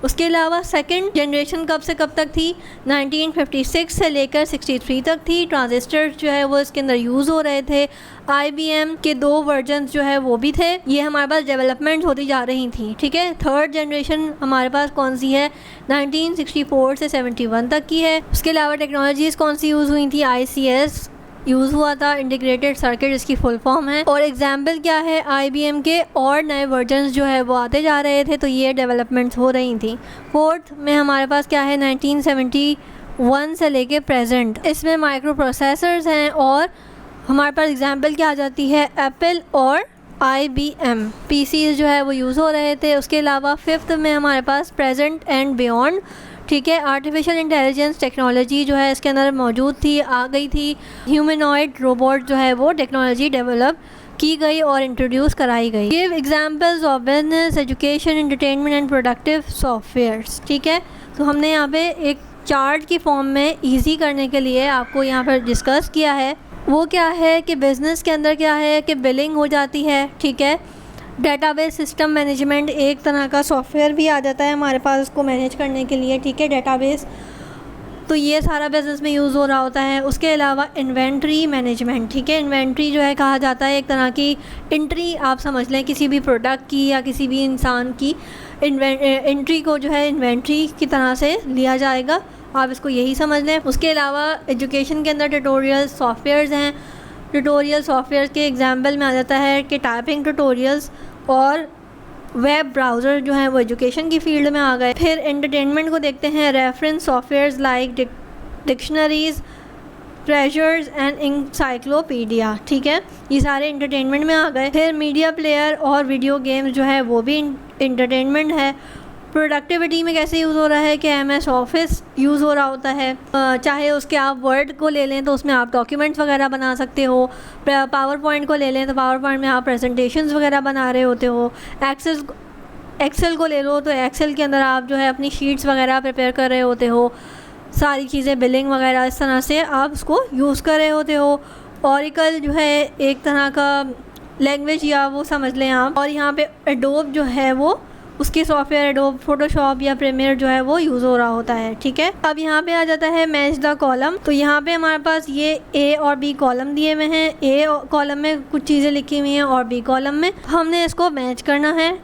उसके अलावा सेकंड जनरेशन कब से कब तक थी, 1956 से लेकर 63 तक थी। ट्रांजिस्टर जो है वो इसके अंदर यूज़ हो रहे थे। IBM के 2 वर्जन जो है वो भी थे। ये हमारे पास डेवलपमेंट होती जा रही थी। ठीक है, थर्ड जनरेशन हमारे पास कौन सी है, 1964 से 71 तक की है। उसके अलावा टेक्नोलॉजीज़ कौन सी यूज़ हुई थी, ICS यूज़ हुआ था, इंटीग्रेटेड सर्किट इसकी फुल फॉर्म है। और एग्जाम्पल क्या है, IBM के और नए वर्जन्स जो है वो आते जा रहे थे, तो ये डेवलपमेंट्स हो रही थी। फोर्थ में हमारे पास क्या है, 1971 से लेके प्रेजेंट, इसमें माइक्रो प्रोसेसर्स हैं और हमारे पास एग्जाम्पल क्या आ जाती है, एप्पल और IBM PCs जो है वो यूज़ हो रहे थे। उसके अलावा फिफ्थ में हमारे पास प्रेजेंट एंड बियॉन्ड। ठीक है, आर्टिफिशियल इंटेलिजेंस टेक्नोलॉजी जो है इसके अंदर मौजूद थी, आ गई थी। ह्यूमनॉइड रोबोट जो है वो टेक्नोलॉजी डेवलप की गई और इंट्रोड्यूस कराई गई। Give examples of business, education, entertainment and productive softwares. ठीक है, तो हमने यहाँ पे एक चार्ट की फॉर्म में इजी करने के लिए आपको यहाँ पर डिस्कस किया है। वो क्या है कि बिज़नेस के अंदर क्या है कि बिलिंग हो जाती है। ठीक है, डेटाबेस सिस्टम मैनेजमेंट एक तरह का सॉफ्टवेयर भी आ जाता है हमारे पास उसको मैनेज करने के लिए। ठीक है, डेटाबेस, तो ये सारा बिज़नेस में यूज़ हो रहा होता है। उसके अलावा इन्वेंट्री मैनेजमेंट। ठीक है, इन्वेंट्री जो है कहा जाता है एक तरह की एंट्री, आप समझ लें किसी भी प्रोडक्ट की या किसी भी इंसान की एंट्री को जो है इन्वेंट्री की तरह से लिया जाएगा, आप इसको यही समझ लें। उसके अलावा एजुकेशन के अंदर ट्यूटोरियल सॉफ्टवेयर्स हैं। ट्यूटोरियल सॉफ्टवेयर के एग्जाम्पल में आ जाता है कि टाइपिंग ट्यूटोरियल्स और वेब ब्राउज़र जो है वो एजुकेशन की फील्ड में आ गए। फिर एंटरटेनमेंट को देखते हैं, reference softwares like dictionaries, treasures and encyclopedia. ठीक है, ये सारे एंटरटेनमेंट में आ गए। फिर मीडिया प्लेयर और वीडियो गेम्स जो है वो भी एंटरटेनमेंट है। प्रोडक्टिविटी में कैसे यूज़ हो रहा है कि MS ऑफिस यूज़ हो रहा होता है, चाहे उसके आप वर्ड को ले लें तो उसमें आप डॉक्यूमेंट्स वगैरह बना सकते हो, पावर पॉइंट को ले लें तो पावर पॉइंट में आप प्रेजेंटेशंस वगैरह बना रहे होते हो, एक्सेल को ले लो तो एक्सेल के अंदर आप जो है अपनी शीट्स वगैरह प्रिपेयर कर रहे होते हो, सारी चीज़ें बिलिंग वगैरह इस तरह से आप उसको यूज़ कर रहे होते हो। ऑरिकल जो है एक तरह का लैंग्वेज या वो समझ लें आप, और यहाँ पे एडोब जो है वो उसके सॉफ्टवेयर एडोब फोटोशॉप या प्रीमियर जो है वो यूज़ हो रहा होता है। ठीक है, अब यहाँ पे आ जाता है मैच द कॉलम। तो यहाँ पे हमारे पास ये A और B कॉलम दिए हुए हैं। A कॉलम में कुछ चीज़ें लिखी हुई हैं और B कॉलम में हमने इसको मैच करना है।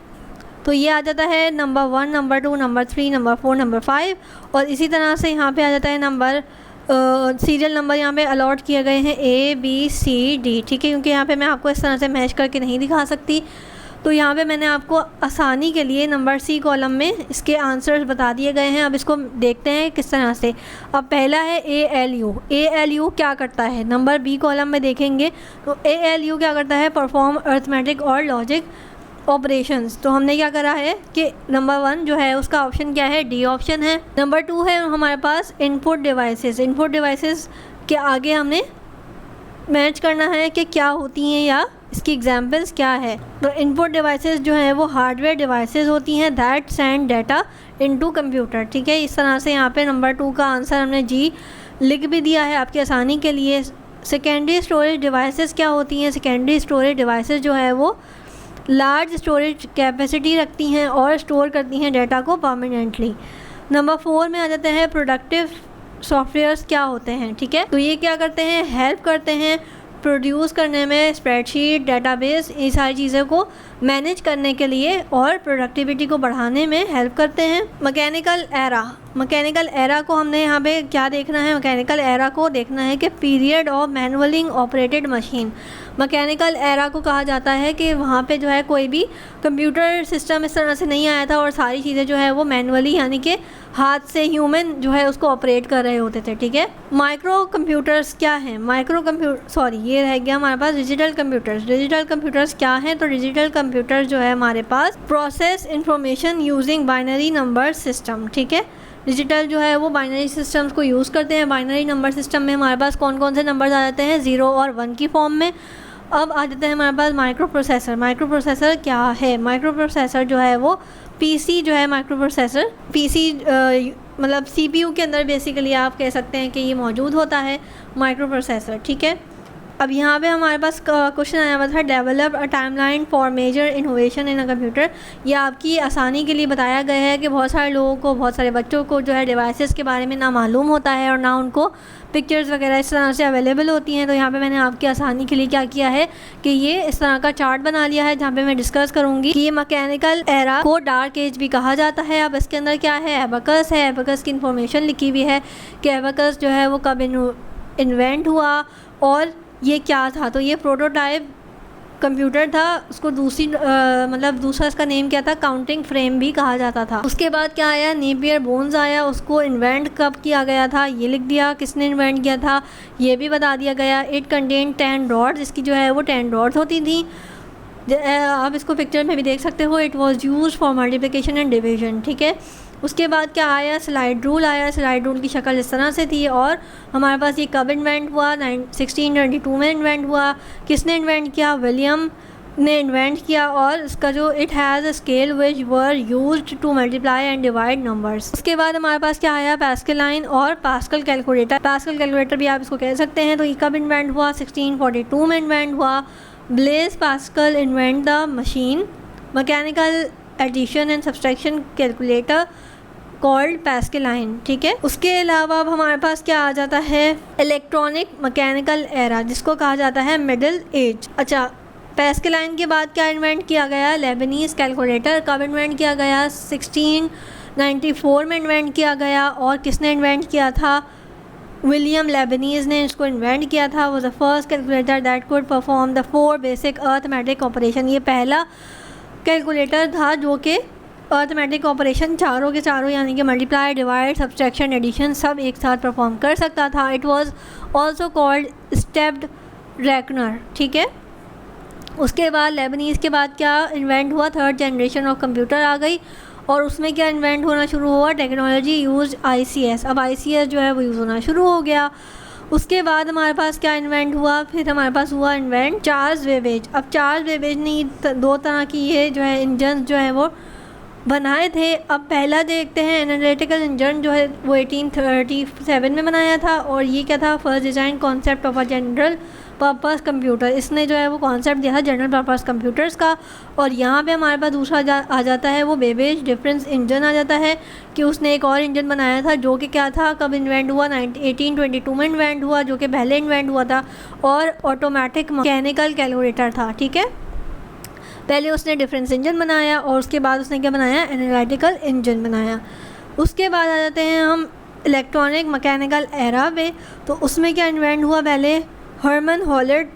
तो ये आ जाता है number 1, number 2, number 3, number 4, number 5, और इसी तरह से यहाँ पे आ जाता है नंबर सीरियल नंबर यहाँ पे अलॉट किए गए हैं A B C D। ठीक है, क्योंकि यहाँ पे मैं आपको इस तरह से मैच करके नहीं दिखा सकती, तो यहाँ पे मैंने आपको आसानी के लिए नंबर C कॉलम में इसके आंसर्स बता दिए गए हैं। अब इसको देखते हैं किस तरह से। अब पहला है ALU। ALU क्या करता है, नंबर B कॉलम में देखेंगे तो ALU क्या करता है, परफॉर्म अर्थमेटिक और लॉजिक ऑपरेशंस। तो हमने क्या करा है कि नंबर 1 जो है उसका ऑप्शन क्या है, D ऑप्शन है। नंबर 2 है हमारे पास इनपुट डिवाइसेस। इनपुट डिवाइसेस के आगे हमने मैच करना है कि क्या होती हैं या इसकी एग्जांपल्स क्या है। तो इनपुट डिवाइसेस जो है वो हार्डवेयर डिवाइसेस होती हैं that send data into computer. ठीक है, इस तरह से यहाँ पे नंबर 2 का आंसर हमने जी लिख भी दिया है आपकी आसानी के लिए। सेकेंडरी स्टोरेज डिवाइसेस क्या होती हैं, सेकेंडरी स्टोरेज डिवाइसेस जो है वो लार्ज स्टोरेज कैपेसिटी रखती हैं और स्टोर करती हैं डाटा को परमानेंटली। नंबर 4 में आ जाते हैं प्रोडक्टिव सॉफ्टवेयर्स क्या होते हैं। ठीक है, तो ये क्या करते हैं, हेल्प करते हैं प्रोड्यूस करने में स्प्रेडशीट, डेटाबेस, ये सारी चीज़ों को मैनेज करने के लिए और प्रोडक्टिविटी को बढ़ाने में हेल्प करते हैं। मैकेनिकल एरा, मैकेनिकल एरा को हमने यहाँ पे क्या देखना है, मैकेनिकल एरा को देखना है कि period of manually operated machine. Mechanical era को कहा जाता है कि वहाँ पे जो है कोई भी कंप्यूटर सिस्टम इस तरह से नहीं आया था और सारी चीज़ें जो है वो मैनुअली यानी कि हाथ से ह्यूमन जो है उसको ऑपरेट कर रहे होते थे। ठीक है, माइक्रो कंप्यूटर्स क्या हैं, ये रह गया हमारे पास डिजिटल कंप्यूटर्स। डिजिटल कंप्यूटर्स क्या हैं, तो डिजिटल कंप्यूटर जो है हमारे पास process information using binary number system. ठीक है, डिजिटल जो है वो बाइनरी सिस्टम्स को यूज़ करते हैं। बाइनरी नंबर सिस्टम में हमारे पास कौन कौन से नंबर्स आ जाते हैं, 0 और 1 की फॉर्म में। अब आ जाते हैं हमारे पास माइक्रो प्रोसेसर। माइक्रो प्रोसेसर क्या है, माइक्रो प्रोसेसर जो है वो PC जो है, माइक्रो प्रोसेसर PC मतलब CPU के अंदर बेसिकली आप कह सकते हैं कि ये मौजूद होता है माइक्रो प्रोसेसर। ठीक है, अब यहाँ पे हमारे पास क्वेश्चन आया हुआ था, develop a timeline for major innovation in a computer. ये आपकी आसानी के लिए बताया गया है कि बहुत सारे लोगों को, बहुत सारे बच्चों को जो है डिवाइसेस के बारे में ना मालूम होता है और ना उनको पिक्चर्स वगैरह इस तरह से अवेलेबल होती हैं। तो यहाँ पे मैंने आपकी आसानी के लिए क्या किया है कि ये इस तरह का चार्ट बना लिया है जहाँ पे मैं डिस्कस करूँगी कि ये मैकेनिकल एरा को डार्क एज भी कहा जाता है। अब इसके अंदर क्या है, एबेकस है, एबेकस की इन्फॉर्मेशन लिखी हुई है कि एबेकस जो है वो कब इन्वेंट हुआ और ये क्या था। तो ये प्रोटोटाइप कंप्यूटर था, उसको दूसरा इसका नेम क्या था, काउंटिंग फ्रेम भी कहा जाता था। उसके बाद क्या आया, नेपियर बोन्स आया, उसको इन्वेंट कब किया गया था ये लिख दिया, किसने इन्वेंट किया था ये भी बता दिया गया। इट कंटेन 10 डॉट्स, इसकी जो है वो 10 डॉट्स होती थी। आप इसको पिक्चर में भी देख सकते हो। It was use for multiplication and division. ठीक है, उसके बाद क्या आया, स्लाइड रूल आया। स्लाइड रूल की शक्ल इस तरह से थी और हमारे पास ये कब इन्वेंट हुआ, 1622 में इन्वेंट हुआ। किसने इन्वेंट किया, विलियम ने इन्वेंट किया। और इसका जो it has a scale which were used to multiply and divide numbers. उसके बाद हमारे पास क्या आया, पास्कल और पास्कल कैलकुलेटर। पास्कल कैलकुलेटर भी आप इसको कह सकते हैं। तो ये कब इन्वेंट हुआ, 1642 में इन्वेंट हुआ। Blaise Pascal invent the machine mechanical addition and subtraction calculator called Pascaline, ठीक है। उसके अलावा अब हमारे पास क्या आ जाता है, इलेक्ट्रॉनिक मैकेनिकल एरा, जिसको कहा जाता है मिडिल एज। अच्छा, पास्कलाइन के बाद क्या इन्वेंट किया गया, लेबनीज़ कैलकुलेटर। कब इन्वेंट किया गया, 1694 में इन्वेंट किया गया। और किसने इन्वेंट किया था, विलियम लेबनीज़ ने इसको इन्वेंट किया था। वो the first calculator that could perform the 4 basic arithmetic operation. ये पहला कैलकुलेटर था जो कि अर्थमेटिक ऑपरेशन चारों के चारों यानी कि मल्टीप्लाई, डिवाइड, सब्सट्रैक्शन, एडिशन सब एक साथ परफॉर्म कर सकता था। It was also called stepped reckoner, ठीक है। उसके बाद लेबनीज़ के बाद क्या इन्वेंट हुआ, थर्ड जनरेशन ऑफ कंप्यूटर आ गई। और उसमें क्या इन्वेंट होना शुरू हुआ, टेक्नोलॉजी यूज ICS। अब ICS जो है वो यूज़ होना शुरू हो गया। उसके बाद हमारे पास क्या इन्वेंट हुआ, फिर हमारे पास हुआ इन्वेंट चार्ल्स बेबेज। अब चार्ल्स बेबेज ने 2 तरह की ये जो है इंजन जो है वो बनाए थे। अब पहला देखते हैं, एनालिटिकल इंजन जो है वो 1837 में बनाया था। और ये क्या था, first design concept of a general purpose computer. इसने जो है वो कॉन्सेप्ट दिया था जनरल पर्पस कंप्यूटर्स का। और यहाँ पे हमारे पास दूसरा आ जाता है वो बेबेज डिफरेंस इंजन आ जाता है कि उसने एक और इंजन बनाया था जो कि क्या था, कब इन्वेंट हुआ, 1822 में इन्वेंट हुआ, जो कि पहले इन्वेंट हुआ था। और ऑटोमेटिक मैकेनिकल कैलकुलेटर था, ठीक है। पहले उसने डिफरेंस इंजन बनाया और उसके बाद उसने क्या बनाया, एनालिटिकल इंजन बनाया। उसके बाद आ जाते हैं हम इलेक्ट्रॉनिक मैकेनिकल एरा पे। तो उसमें क्या इन्वेंट हुआ, पहले हर्मन हॉलैंड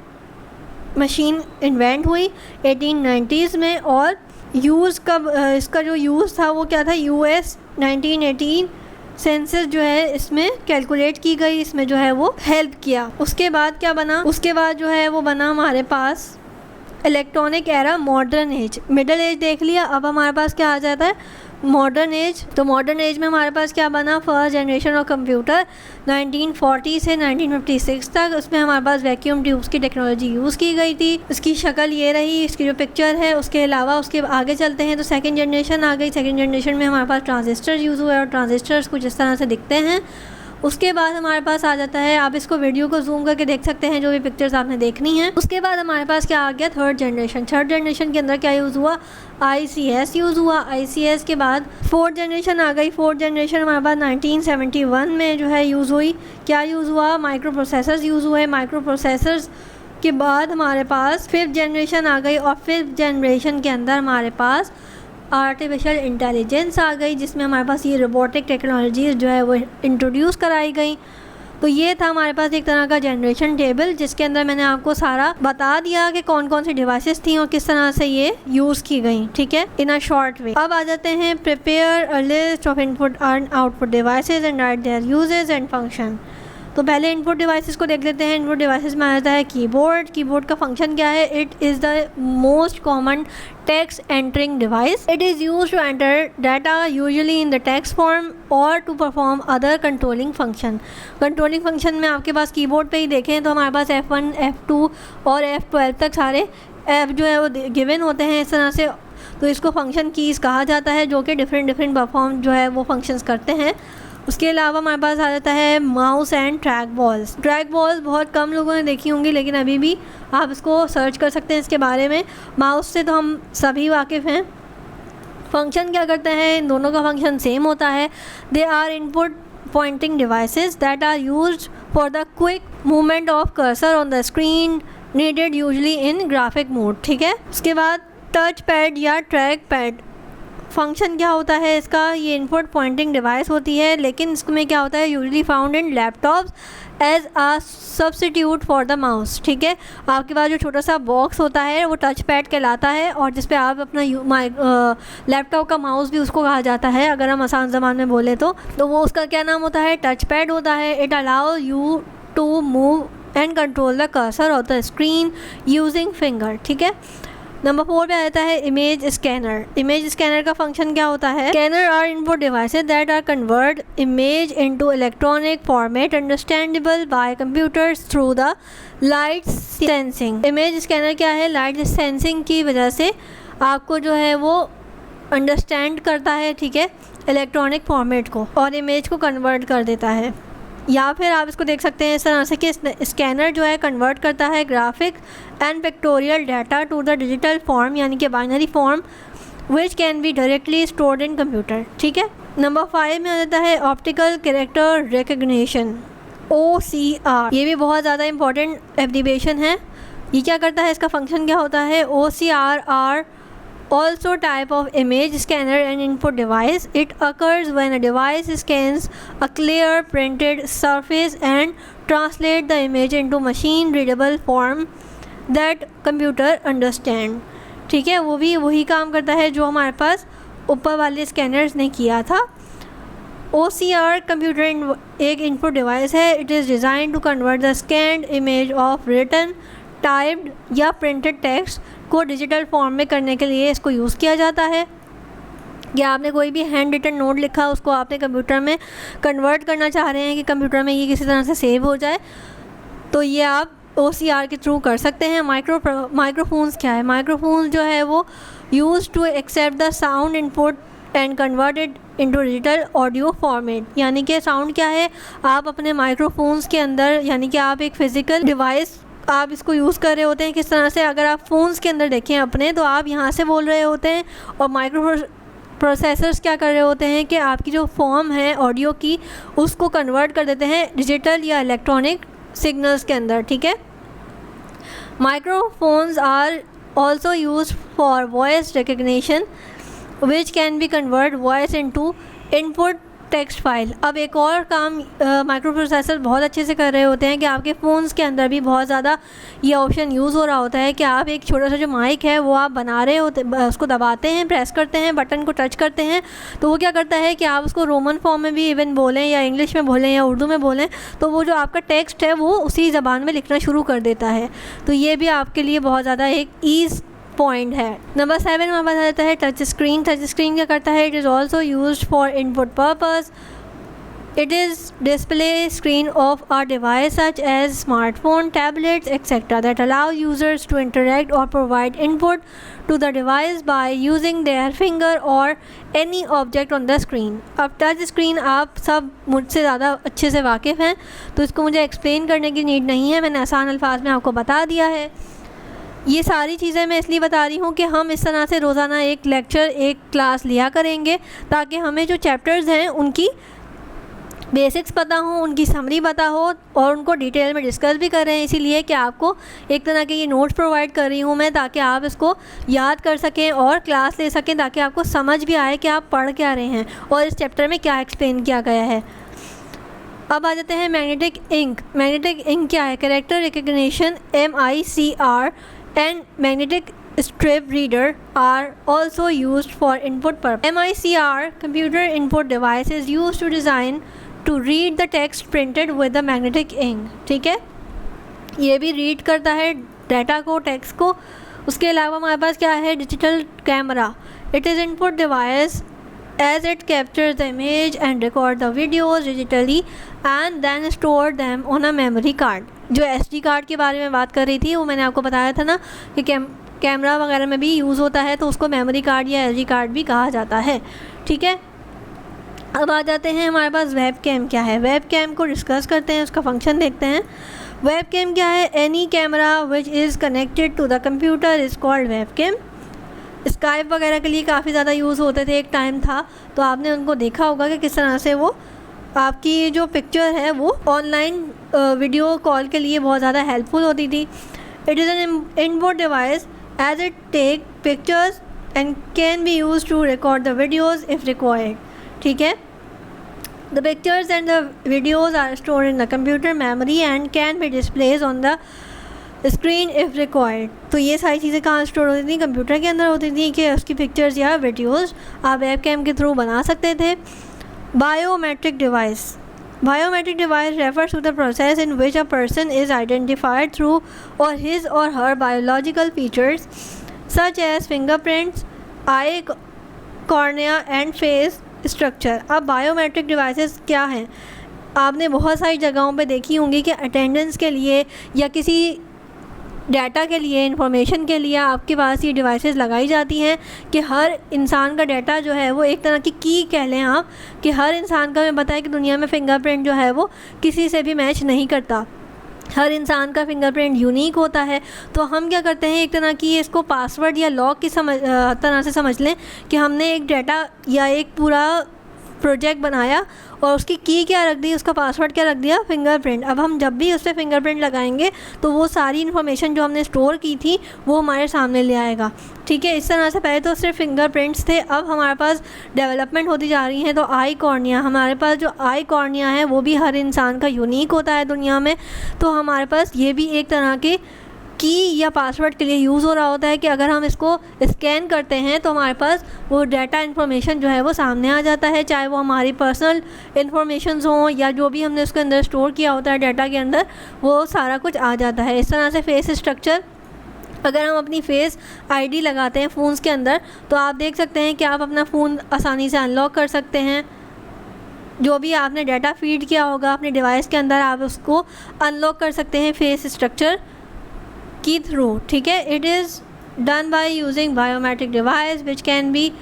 मशीन इन्वेंट हुई 1890s में। और यूज़ कब इसका जो यूज़ था वो क्या था, US 1918 सेंसस जो है इसमें कैलकुलेट की गई, इसमें जो है वो हेल्प किया। उसके बाद क्या बना, उसके बाद जो है वो बना हमारे पास electronic era, modern age. Middle age देख लिया, अब हमारे पास क्या आ जाता है, मॉडर्न एज। तो मॉडर्न एज में हमारे पास क्या बना, फर्स्ट जनरेशन ऑफ कंप्यूटर 1940 से 1956 तक। उसमें हमारे पास वैक्यूम ट्यूब्स की टेक्नोलॉजी यूज़ की गई थी। इसकी शक्ल ये रही, इसकी जो पिक्चर है। उसके अलावा उसके आगे चलते हैं तो सेकंड जनरेशन आ गई। सेकंड जनरेशन में हमारे पास ट्रांजिस्टर यूज़ हुए और ट्रांजिस्टर्स कुछ इस तरह से दिखते हैं। उसके बाद हमारे पास आ जाता है, आप इसको वीडियो को जूम करके देख सकते हैं जो भी पिक्चर्स आपने देखनी है। उसके बाद हमारे पास क्या आ गया, थर्ड जनरेशन। थर्ड जनरेशन के अंदर क्या यूज़ हुआ, ICS यूज़ हुआ। ICS के बाद फोर्थ जनरेशन आ गई। फोर्थ जनरेशन हमारे पास 1971 में जो है यूज़ हुई। क्या यूज़ हुआ, माइक्रो प्रोसेसर्स यूज़ हुए। माइक्रो प्रोसेसर्स के बाद हमारे पास फिफ्थ जनरेशन आ गई। और फिफ्थ जनरेशन के अंदर हमारे पास आर्टिफिशियल इंटेलिजेंस आ गई, जिसमें हमारे पास ये रोबोटिक टेक्नोलॉजीज़ जो है वो इंट्रोड्यूस कराई गई। तो ये था हमारे पास एक तरह का जनरेशन टेबल, जिसके अंदर मैंने आपको सारा बता दिया कि कौन कौन सी डिवाइसेस थी और किस तरह से ये यूज़ की गई, ठीक है, इन अ शॉर्ट वे। अब आ जाते हैं, prepare a list of input and output devices and right there uses and function. तो पहले इनपुट डिवाइसेस को देख लेते हैं। इनपुट डिवाइसेस में आ जाता है कीबोर्ड। कीबोर्ड का फंक्शन क्या है, it is the most common text entering device. It is use to enter data usually in the text form और to perform other controlling function. Controlling function में आपके पास keyboard पे ही देखें तो हमारे पास F1, F2 और F12 तक सारे F जो है वो गिवन होते हैं इस तरह से। तो इसको फंक्शन कीज़ कहा जाता है जो कि डिफरेंट परफॉर्म जो है वो फंक्शंस करते हैं। उसके अलावा हमारे पास आ जाता है mouse and track balls. Track balls बहुत कम लोगों ने देखी होंगी, लेकिन अभी भी आप इसको सर्च कर सकते हैं इसके बारे में। माउस से तो हम सभी वाकिफ़ हैं। फंक्शन क्या करते हैं, इन दोनों का फंक्शन सेम होता है। They are input pointing devices that are used for the quick movement of cursor on the screen, needed usually in graphic mode, ठीक है। उसके बाद टच पैड या ट्रैक पैड, फंक्शन क्या होता है इसका, ये इनपुट पॉइंटिंग डिवाइस होती है, लेकिन इसमें क्या होता है, usually found in laptops as a substitute for the mouse, ठीक है। आपके पास जो छोटा सा बॉक्स होता है वो टच पैड कहलाता है और जिस पे आप अपना लैपटॉप का माउस भी उसको कहा जाता है अगर हम आसान ज़बान में बोले तो वो उसका क्या नाम होता है, टच पैड होता है। It allow you to move and control the cursor of the screen using finger, ठीक है। नंबर 4 पे आता है इमेज स्कैनर। इमेज स्कैनर का फंक्शन क्या होता है? Scanner are input devices that are convert image into electronic format understandable by computers through the light sensing. Image scanner क्या है? लाइट सेंसिंग की वजह से आपको जो है वो अंडरस्टैंड करता है, ठीक है, इलेक्ट्रॉनिक फॉर्मेट को, और इमेज को कन्वर्ट कर देता है। या फिर आप इसको देख सकते हैं इस तरह से कि स्कैनर जो है कन्वर्ट करता है graphic and pictorial data to the digital form, यानी कि binary form, which can be directly stored in computer, ठीक है। नंबर 5 में आ जाता है ऑप्टिकल कैरेक्टर रिकग्निशन, OCR। ये भी बहुत ज़्यादा इंपॉर्टेंट एब्रीविएशन है। ये क्या करता है? इसका फंक्शन क्या होता है? OCR are also type of image scanner and input device. It occurs when a device scans a clear printed surface and translate the image into machine readable form that computer understand, ठीक है। वो भी वही काम करता है जो हमारे पास ऊपर वाले स्कैनर्स ने किया था। OCR कंप्यूटर एक इनपुट डिवाइस है। It is design to convert the scanned image of written, typed या प्रिंटेड टेक्स्ट को डिजिटल फॉर्म में करने के लिए इसको यूज़ किया जाता है। या आपने कोई भी हैंड रिटन नोट लिखा, उसको आपने कंप्यूटर में कन्वर्ट करना चाह रहे हैं कि कंप्यूटर में ये किसी तरह से सेव हो जाए, तो ये आप OCR के थ्रू कर सकते हैं। माइक्रोफोन्स क्या है? माइक्रोफोन्स जो है वो use to accept the sound input and convert it into digital audio format. यानी कि साउंड क्या है? आप अपने माइक्रोफोन्स के अंदर, यानी कि आप एक फ़िज़िकल डिवाइस आप इसको यूज़ कर रहे होते हैं। किस तरह से? अगर आप फ़ोन्स के अंदर देखें अपने, तो आप यहाँ से बोल रहे होते हैं और माइक्रो प्रोसेसर्स क्या कर रहे होते हैं कि आपकी जो फॉर्म है ऑडियो की, उसको कन्वर्ट कर देते हैं डिजिटल या इलेक्ट्रॉनिक सिग्नल्स के अंदर, ठीक है। Microphones are also use for voice recognition which can be convert voice into input text file. अब एक और काम माइक्रो प्रोसेसर बहुत अच्छे से कर रहे होते हैं कि आपके फ़ोन्स के अंदर भी बहुत ज़्यादा ये ऑप्शन यूज़ हो रहा होता है कि आप एक छोटा सा जो माइक है वो आप बना रहे होते, उसको दबाते हैं, प्रेस करते हैं, बटन को टच करते हैं, तो वो क्या करता है कि आप उसको रोमन फॉर्म में भी इवन बोलें या इंग्लिश में बोलें या उर्दू में बोलें, तो वो जो आपका टेक्स्ट है वो उसी ज़बान में लिखना शुरू कर देता है। तो ये भी आपके लिए बहुत ज़्यादा एक ईज़ पॉइंट है। नंबर 7 में हमारे पास आता है टच स्क्रीन। टच स्क्रीन क्या करता है? It is also used for input purpose. It is display screen of our device such as smartphone, tablets etcetera that allow users to interact और provide input to the device by using their finger और any object on the screen. अब touch screen आप सब मुझसे ज़्यादा अच्छे से वाकिफ़ हैं, तो इसको मुझे एक्सप्लेन करने की नीड नहीं है, मैंने आसान अल्फाज में आपको बता दिया है। ये सारी चीज़ें मैं इसलिए बता रही हूँ कि हम इस तरह से रोज़ाना एक लेक्चर, एक क्लास लिया करेंगे ताकि हमें जो चैप्टर्स हैं उनकी बेसिक्स पता हो, उनकी समरी पता हो और उनको डिटेल में डिस्कस भी कर रहे हैं। इसीलिए कि आपको एक तरह के ये नोट्स प्रोवाइड कर रही हूँ मैं, ताकि आप इसको याद कर सकें और क्लास ले सकें, ताकि आपको समझ भी आए कि आप पढ़ क्या रहे हैं और इस चैप्टर में क्या एक्सप्लेन किया गया है। अब आ जाते हैं मैग्नेटिक इंक। मैग्नेटिक इंक क्या है? Character recognition, MICR and magnetic strip reader are also used for input purpose. MICR computer input device is used to design to read the text printed with the magnetic ink, ठीक है। ये भी read करता है data को, text को। उसके अलावा हमारे पास क्या है? Digital camera. It is input device as it captures the image and record the videos digitally and then store them on a memory card। जो SD कार्ड के बारे में बात कर रही थी वो मैंने आपको बताया था ना कि कैमरा वगैरह में भी यूज़ होता है, तो उसको मेमोरी कार्ड या SD कार्ड भी कहा जाता है, ठीक है। अब आ जाते हैं हमारे पास वेब कैम क्या है। वेब कैम को डिस्कस करते हैं, उसका फंक्शन देखते हैं। वेब कैम क्या है? Any camera which is connected to the computer is called web cam. Skype वगैरह के लिए काफ़ी ज़्यादा यूज़ होते थे, एक टाइम था, तो आपने उनको देखा होगा कि किस तरह से वो आपकी जो पिक्चर है वो ऑनलाइन वीडियो कॉल के लिए बहुत ज़्यादा हेल्पफुल होती थी। It is an input device as it take pictures and can be use to record the videos if required, ठीक है। The pictures and the videos are stored in the computer memory and can be displays on the screen if required. तो ये सारी चीज़ें कहाँ store होती थी? Computer के अंदर होती थी कि उसकी पिक्चर्स या वीडियोस आप वेब कैम के थ्रू बना सकते थे। Biometric device. Biometric device refers to the process in which a person is identified through और हिज और her biological features such as fingerprints, eye, cornea and face structure. अब biometric devices क्या हैं? आपने बहुत सारी जगहों पे देखी होंगी कि अटेंडेंस के लिए या किसी डाटा के लिए, इंफॉर्मेशन के लिए आपके पास ये डिवाइसेस लगाई जाती हैं कि हर इंसान का डाटा जो है वो एक तरह की कह लें आप, कि हर इंसान का हमें पता है कि दुनिया में फ़िंगरप्रिंट जो है वो किसी से भी मैच नहीं करता, हर इंसान का फिंगरप्रिंट यूनिक होता है। तो हम क्या करते हैं, एक तरह की इसको पासवर्ड या लॉक की तरह से समझ लें कि हमने एक डाटा या एक पूरा प्रोजेक्ट बनाया और उसकी की क्या रख दी, उसका पासवर्ड क्या रख दिया, फिंगरप्रिंट। अब हम जब भी उस पर फिंगरप्रिंट लगाएंगे तो वो सारी इन्फॉर्मेशन जो हमने स्टोर की थी वो हमारे सामने ले आएगा, ठीक है। इस तरह से पहले तो सिर्फ फिंगरप्रिंट्स थे, अब हमारे पास डेवलपमेंट होती जा रही है। तो आई कॉर्निया, हमारे पास जो आई कॉर्निया है वो भी हर इंसान का यूनिक होता है दुनिया में। तो हमारे पास ये भी एक तरह के की या पासवर्ड के लिए यूज़ हो रहा होता है कि अगर हम इसको स्कैन करते हैं तो हमारे पास वो डाटा इन्फॉर्मेशन जो है वो सामने आ जाता है, चाहे वो हमारी पर्सनल इन्फॉर्मेशंस हों या जो भी हमने उसके अंदर स्टोर किया होता है डाटा के अंदर, वो सारा कुछ आ जाता है। इस तरह से फेस स्ट्रक्चर, अगर हम अपनी फेस आईडी लगाते हैं फ़ोन्स के अंदर तो आप देख सकते हैं कि आप अपना फ़ोन आसानी से अनलॉक कर सकते हैं। जो भी आपने डाटा फीड किया होगा अपने डिवाइस के अंदर, आप उसको अनलॉक कर सकते हैं फेस स्ट्रक्चर की थ्रू, ठीक है। It is done by using biometric device which can be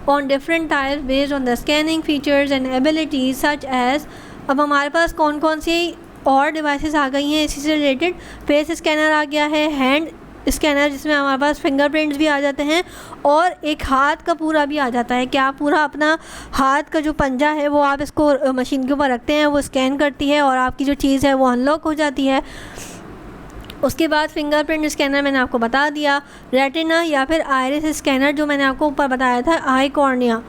on different types based on the scanning features and abilities such as. अब हमारे पास कौन कौन सी और डिवाइसेस आ गई हैं इसी से रिलेटेड? फेस स्कैनर आ गया है, हैंड स्कैनर जिसमें हमारे पास फिंगरप्रिंट्स भी आ जाते हैं, और एक हाथ का पूरा भी आ जाता है कि आप पूरा अपना हाथ का जो पंजा है वो आप इसको मशीन के ऊपर रखते हैं, वो स्कैन करती है और आपकी जो चीज़ है वो अनलॉक हो जाती है। उसके बाद फिंगरप्रिंट स्कैनर मैंने आपको बता दिया। रेटिना या फिर आइरिस स्कैनर जो मैंने आपको ऊपर बताया था, आई कॉर्निया,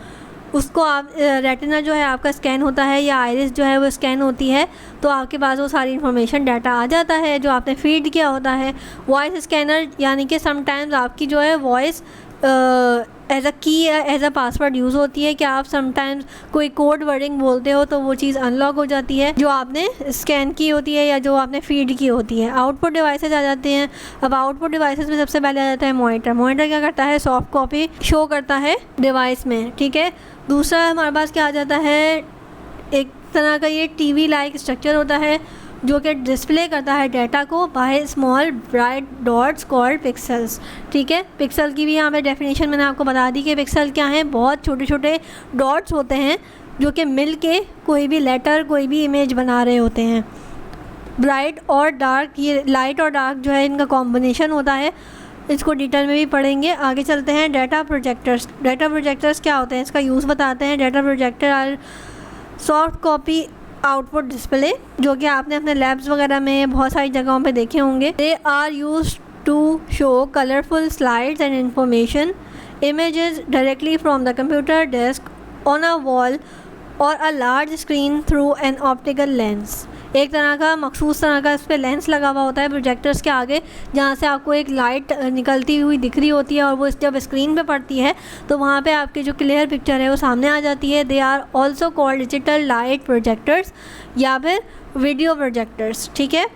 उसको आप रेटिना जो है आपका स्कैन होता है या आइरिस जो है वो स्कैन होती है, तो आपके पास वो सारी इन्फॉर्मेशन डाटा आ जाता है जो आपने फीड किया होता है। वॉइस स्कैनर, यानी कि समटाइम्स आपकी जो है वॉइस एज अ की या एज अ पासवर्ड यूज़ होती है कि आप समटाइम्स कोई कोड वर्डिंग बोलते हो तो वो चीज़ अनलॉक हो जाती है जो आपने स्कैन की होती है या जो आपने फीड की होती है। आउटपुट डिवाइसेस आ जाते हैं। अब आउटपुट डिवाइसेस में सबसे पहले आ जाता है मॉनिटर। मॉनिटर क्या करता है, सॉफ्ट कॉपी शो करता है डिवाइस में, ठीक है। दूसरा हमारे पास क्या आ जाता है, एक तरह का ये टीवी लाइक स्ट्रक्चर होता है जो कि डिस्प्ले करता है डाटा को by small bright dots called pixels, ठीक है। पिक्सल की भी यहाँ पे डेफिनेशन मैंने आपको बता दी कि पिक्सल क्या है, बहुत छोटे छोटे डॉट्स होते हैं जो कि मिल के कोई भी लेटर, कोई भी इमेज बना रहे होते हैं। ब्राइट और डार्क, ये लाइट और डार्क जो है इनका कॉम्बिनेशन होता है, इसको डिटेल में भी पढ़ेंगे। आगे चलते हैं। Data projectors. डाटा प्रोजेक्टर्स क्या होते हैं, इसका यूज़ बताते हैं। Data projector are soft copy output display, जो कि आपने अपने लैब्स वगैरह में बहुत सारी जगहों पे देखे होंगे। They are used to show colourful slides and information images directly from the computer desk on a wall or a large screen through an optical lens। एक तरह का मखसूस तरह का इस पर लेंस लगा हुआ होता है प्रोजेक्टर्स के आगे, जहाँ से आपको एक लाइट निकलती हुई दिख रही होती है और वो जब स्क्रीन पे पड़ती है तो वहाँ पे आपकी जो क्लियर पिक्चर है वो सामने आ जाती है। They are also called digital light projectors या फिर वीडियो प्रोजेक्टर्स, ठीक है।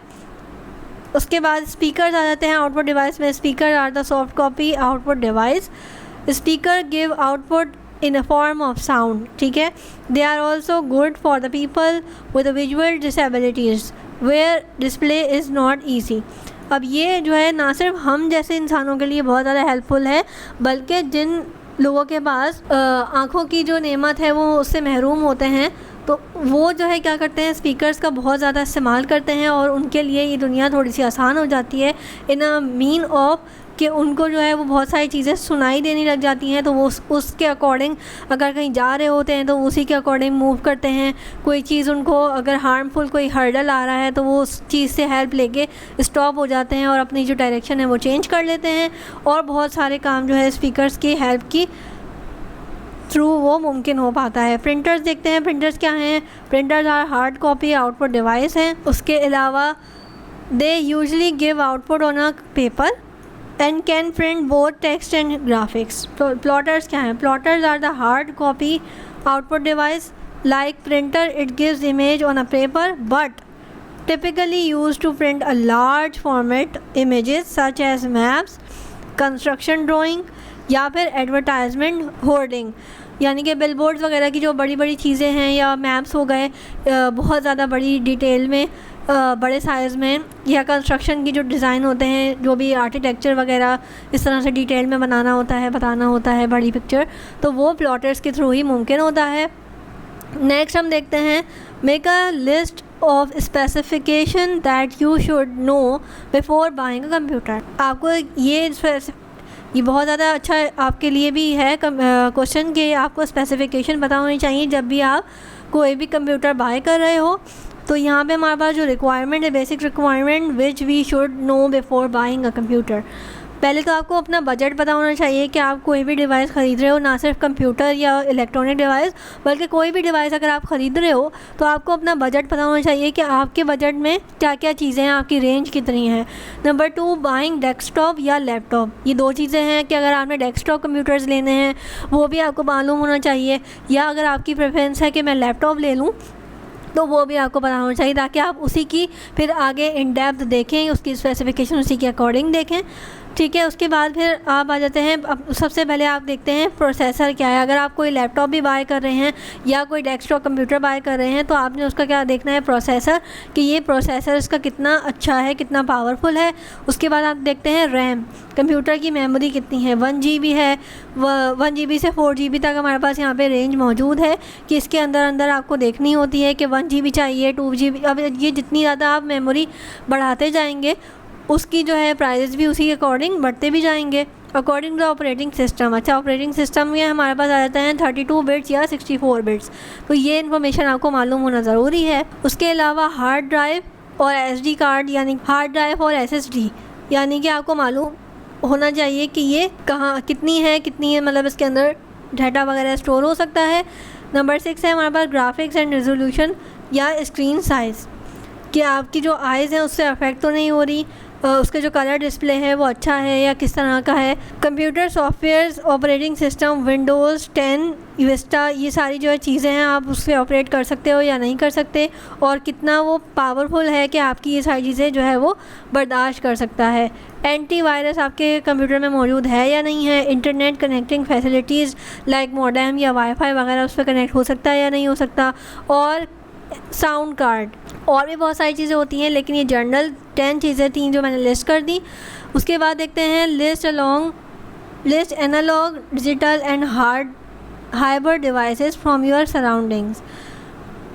उसके बाद स्पीकर्स आ जाते हैं आउटपुट डिवाइस में। Speaker are the soft copy output device. Speaker give output in a form of sound, ठीक है। They are also good for the people with visual disabilities where display is not easy। अब ये जो है ना सिर्फ हम जैसे इंसानों के लिए बहुत ज़्यादा हेल्पफुल है, बल्कि जिन लोगों के पास आँखों की जो नेमत है वो उससे महरूम होते हैं, तो वो जो है क्या करते हैं, स्पीकर्स का बहुत ज़्यादा इस्तेमाल करते हैं और उनके लिए ये दुनिया थोड़ी सी आसान हो जाती है इन अ मीन ऑफ कि उनको जो है वो बहुत सारी चीज़ें सुनाई देने लग जाती हैं, तो वो उसके अकॉर्डिंग अगर कहीं जा रहे होते हैं तो उसी के अकॉर्डिंग मूव करते हैं। कोई चीज़ उनको अगर हार्मफुल कोई हर्डल आ रहा है तो वो उस चीज़ से हेल्प लेके स्टॉप हो जाते हैं और अपनी जो डायरेक्शन है वो चेंज कर लेते हैं, और बहुत सारे काम जो है स्पीकर्स की हेल्प की थ्रू वो मुमकिन हो पाता है। प्रिंटर्स देखते हैं। प्रिंटर्स क्या हैं? Printers are hard copy output device हैं। उसके अलावा they usually give output on a paper and can print both text and graphics। Plotters क्या हैं? Plotters are the hard copy output device like printer। It gives image on a paper but typically used to print a large format images such as maps construction drawing या फिर advertisement hoarding, यानी कि billboards वगैरह की जो बड़ी बड़ी चीज़ें हैं, या मैप्स हो गए बहुत ज़्यादा बड़ी डिटेल में बड़े साइज़ में, या कंस्ट्रक्शन की जो डिज़ाइन होते हैं, जो भी आर्किटेक्चर वगैरह इस तरह से डिटेल में बनाना होता है, बताना होता है बड़ी पिक्चर, तो वो प्लॉटर्स के थ्रू ही मुमकिन होता है। नेक्स्ट हम देखते हैं make a list of specification that you should know before buying a computer. आपको ये बहुत ज़्यादा अच्छा आपके लिए भी है क्वेश्चन कि आपको स्पेसिफिकेशन पता होनी चाहिए जब भी आप कोई भी कंप्यूटर बाय कर रहे हो। तो यहाँ पे हमारे पास जो रिक्वायरमेंट है, basic requirement which we should know before buying a computer, पहले तो आपको अपना बजट पता होना चाहिए कि आप कोई भी डिवाइस ख़रीद रहे हो, ना सिर्फ कंप्यूटर या इलेक्ट्रॉनिक डिवाइस बल्कि कोई भी डिवाइस अगर आप ख़रीद रहे हो तो आपको अपना बजट पता होना चाहिए कि आपके बजट में क्या क्या चीज़ें हैं, आपकी रेंज कितनी है। नंबर 2, बाइंग डेस्कटॉप या लैपटॉप, ये दो चीज़ें हैं कि अगर आपने डेस्कटॉप कंप्यूटर्स लेने हैं वो भी आपको मालूम होना चाहिए, या अगर आपकी प्रेफरेंस है कि मैं लैपटॉप ले लूँ तो वो भी आपको पता होना चाहिए, ताकि आप उसी की फिर आगे इन डेप्थ देखें, उसकी स्पेसिफिकेशन उसी के अकॉर्डिंग देखें। ठीक है, उसके बाद फिर आप आ जाते हैं, अब सबसे पहले आप देखते हैं प्रोसेसर क्या है। अगर आप कोई लैपटॉप भी बाय कर रहे हैं या कोई डेस्कटॉप कंप्यूटर बाय कर रहे हैं तो आपने उसका क्या देखना है, प्रोसेसर, कि ये प्रोसेसर इसका कितना अच्छा है, कितना पावरफुल है। उसके बाद आप देखते हैं रैम, कंप्यूटर की मेमोरी कितनी है, 1 GB है, 1 GB से 4 GB तक हमारे पास यहाँ पे रेंज मौजूद है कि इसके अंदर आपको देखनी होती है कि 1 GB चाहिए, 2 GB। अब ये जितनी ज़्यादा आप मेमोरी बढ़ाते जाएंगे उसकी जो है प्राइस भी उसी के अकॉर्डिंग बढ़ते भी जाएंगे, अकॉर्डिंग टू ऑपरेटिंग सिस्टम। अच्छा, ऑपरेटिंग सिस्टम में हमारे पास आ जाते हैं 32 बिट्स या 64 बिट्स, तो ये इन्फॉर्मेशन आपको मालूम होना ज़रूरी है। उसके अलावा हार्ड ड्राइव और SD कार्ड, यानी हार्ड ड्राइव और SSD, यानी कि आपको मालूम होना चाहिए कि ये कहाँ कितनी है मतलब इसके अंदर डाटा वगैरह स्टोर हो सकता है। नंबर 6 है हमारे पास ग्राफिक्स एंड रेजोल्यूशन या स्क्रीन साइज़, कि आपकी जो आइज़ हैं उससे अफेक्ट तो नहीं हो रही, उसका जो कलर डिस्प्ले है वो अच्छा है या किस तरह का है। Computer softwares, operating system, Windows 10, Vista, ये सारी जो है चीज़ें हैं आप उससे ऑपरेट कर सकते हो या नहीं कर सकते, और कितना वो पावरफुल है कि आपकी ये सारी चीज़ें जो है वो बर्दाश्त कर सकता है। एंटीवायरस आपके कंप्यूटर में मौजूद है या नहीं है। Internet connecting facilities like modem या वाईफाई वगैरह उस पर कनेक्ट हो सकता है या नहीं हो सकता। और साउंड कार्ड, और भी बहुत सारी चीज़ें होती हैं, लेकिन ये जनरल 10 चीज़ें 3 जो मैंने लिस्ट कर दी। उसके बाद देखते हैं list analogue, digital and hybrid devices from your surroundings.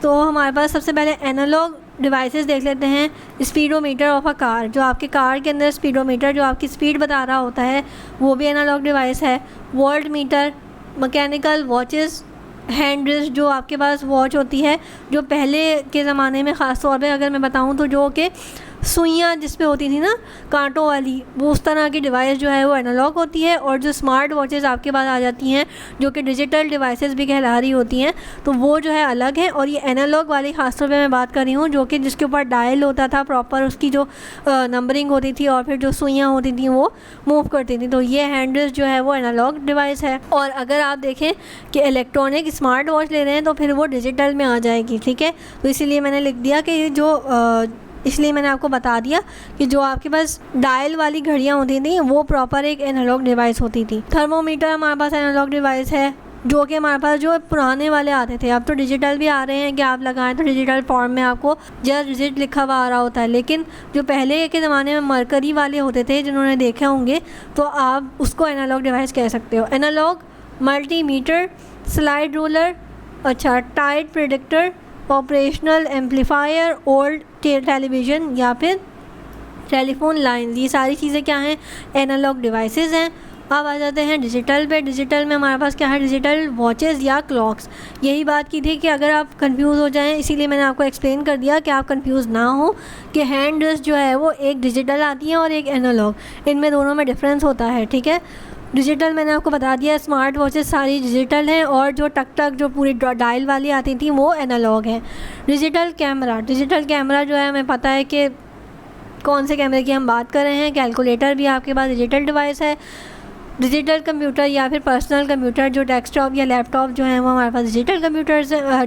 तो हमारे पास सबसे पहले एनालॉग डिवाइसेस देख लेते हैं। स्पीडोमीटर ऑफ अ कार, जो आपके कार के अंदर स्पीडोमीटर जो आपकी स्पीड बता रहा होता है वो भी एनालॉग डिवाइस है। Volt meter, mechanical watches, hand wrist, जो आपके पास वॉच होती है जो पहले के ज़माने में ख़ास तौर पे अगर मैं बताऊं तो जो कि सुइयाँ जिस पे होती थी ना कांटों वाली, वो उस तरह की डिवाइस जो है वो एनालॉग होती है। और जो स्मार्ट वॉचेस आपके पास आ जाती हैं जो कि डिजिटल डिवाइसेस भी कहला रही होती हैं, तो वो जो है अलग है। और ये एनालॉग वाली ख़ास तौर पे मैं बात कर रही हूँ जो कि जिसके ऊपर डायल होता था प्रॉपर, उसकी जो नंबरिंग होती थी और फिर जो सुइयाँ होती थी वो मूव करती थी। तो ये हैंड रिस्ट जो है वो एनालॉग डिवाइस है। और अगर आप देखें कि इलेक्ट्रॉनिक स्मार्ट वॉच ले रहे हैं तो फिर वो डिजिटल में आ जाएगी, ठीक है। तो इसीलिए मैंने लिख दिया कि इसलिए मैंने आपको बता दिया कि जो आपके पास डायल वाली घड़ियाँ होती थी वो प्रॉपर एक एनालॉग डिवाइस होती थी। थर्मोमीटर हमारे पास एनालॉग डिवाइस है, जो कि हमारे पास जो पुराने वाले आते थे, अब तो डिजिटल भी आ रहे हैं कि आप लगाएं तो डिजिटल फॉर्म में आपको जस्ट डिजिट लिखा हुआ आ रहा होता है। लेकिन जो पहले के ज़माने में मरकरी वाले होते थे जिन्होंने देखे होंगे, तो आप उसको एनालॉग डिवाइस कह सकते हो। एनालॉग मल्टीमीटर, स्लाइड रूलर, अच्छा tide predictor, operational amplifier, old television या फिर टेलीफोन लाइन, ये सारी चीज़ें क्या हैं, एनालॉग डिवाइसेस हैं। अब आ जाते हैं डिजिटल पे। डिजिटल में हमारे पास क्या है, डिजिटल वॉचेस या क्लॉक्स। यही बात की थी कि अगर आप कंफ्यूज हो जाएं, इसीलिए मैंने आपको एक्सप्लेन कर दिया कि आप कंफ्यूज ना हो कि हैंड रिस्ट जो है वो एक डिजिटल आती है और एक एनालॉग, इनमें दोनों में डिफरेंस होता है, ठीक है। डिजिटल मैंने आपको बता दिया, स्मार्ट वॉचेस सारी डिजिटल हैं और जो टक जो पूरी डायल वाली आती थी वो एनालॉग है। डिजिटल कैमरा जो है हमें पता है कि कौन से कैमरे की हम बात कर रहे हैं। कैलकुलेटर भी आपके पास डिजिटल डिवाइस है। डिजिटल कंप्यूटर या फिर पर्सनल कंप्यूटर, जो डेस्कटॉप या लैपटॉप जो है वो हमारे पास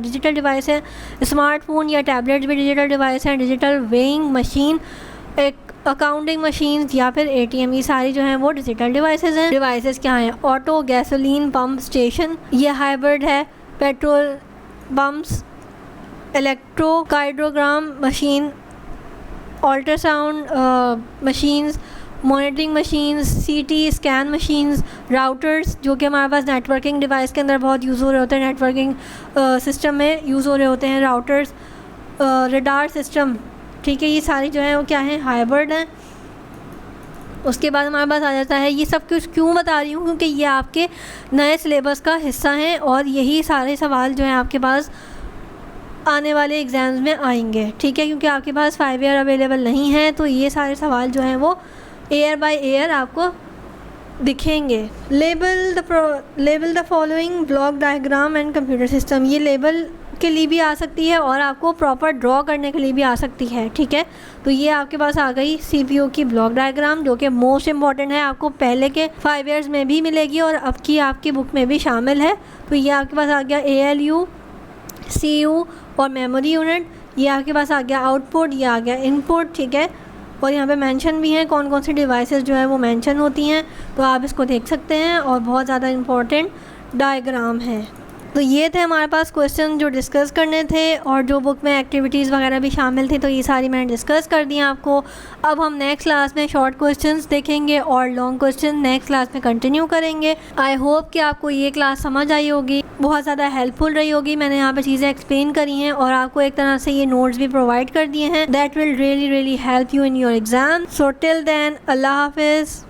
डिजिटल डिवाइस है। स्मार्टफोन या टैबलेट्स भी डिजिटल डिवाइस हैं। डिजिटल वेइंग मशीन एक अकाउंटिंग मशीन्स या फिर ATM, ये सारी जो हैं वो डिजिटल डिवाइसेस हैं। डिवाइसेस क्या हैं? ऑटो, गैसोलीन पंप स्टेशन, ये हाइब्रिड है, petrol pumps, electrocardiogram machine, ultrasound machines, monitoring machines, CT scan machines, routers जो कि हमारे पास नेटवर्किंग डिवाइस के अंदर बहुत यूज़ हो रहे होते हैं, नेटवर्किंग सिस्टम में यूज़ हो रहे होते हैं राउटर्स, रडार सिस्टम, ठीक है, ये सारी जो है वो क्या है? हाइब्रिड हैं। उसके बाद हमारे पास आ जाता है, ये सब कुछ क्यों बता रही हूँ क्योंकि ये आपके नए सिलेबस का हिस्सा हैं और यही सारे सवाल जो हैं आपके पास आने वाले एग्ज़ाम्स में आएंगे, ठीक है, क्योंकि आपके पास 5 ईयर अवेलेबल नहीं है तो ये सारे सवाल जो हैं वो एयर बाय एयर आपको दिखेंगे। Label the following block diagram and computer system, ये लेबल के लिए भी आ सकती है और आपको प्रॉपर ड्रॉ करने के लिए भी आ सकती है, ठीक है। तो ये आपके पास आ गई CPU की ब्लॉक डायग्राम जो कि मोस्ट इम्पॉर्टेंट है, आपको पहले के 5 ईयर्स में भी मिलेगी और अब की आपकी बुक में भी शामिल है। तो ये आपके पास आ गया ALU, CU और मेमोरी यूनिट, ये आपके पास आ गया आउटपुट, ये आ गया इनपुट, ठीक है। और यहाँ पे मेंशन भी हैं कौन कौन सी डिवाइसेस जो है वो मेंशन होती हैं, तो आप इसको देख सकते हैं और बहुत ज़्यादा इम्पॉर्टेंट डायग्राम है। तो ये थे हमारे पास क्वेश्चन जो डिस्कस करने थे और जो बुक में एक्टिविटीज़ वगैरह भी शामिल थी, तो ये सारी मैंने डिस्कस कर दी आपको। अब हम नेक्स्ट क्लास में शॉर्ट क्वेश्चंस देखेंगे और लॉन्ग क्वेश्चन नेक्स्ट क्लास में कंटिन्यू करेंगे। आई होप कि आपको ये क्लास समझ आई होगी, बहुत ज़्यादा हेल्पफुल रही होगी। मैंने यहाँ पे चीज़ें एक्सप्लेन करी हैं और आपको एक तरह से ये नोट्स भी प्रोवाइड कर दिए हैं। That will really help you in your exam. So till then, अल्लाह हाफिज़।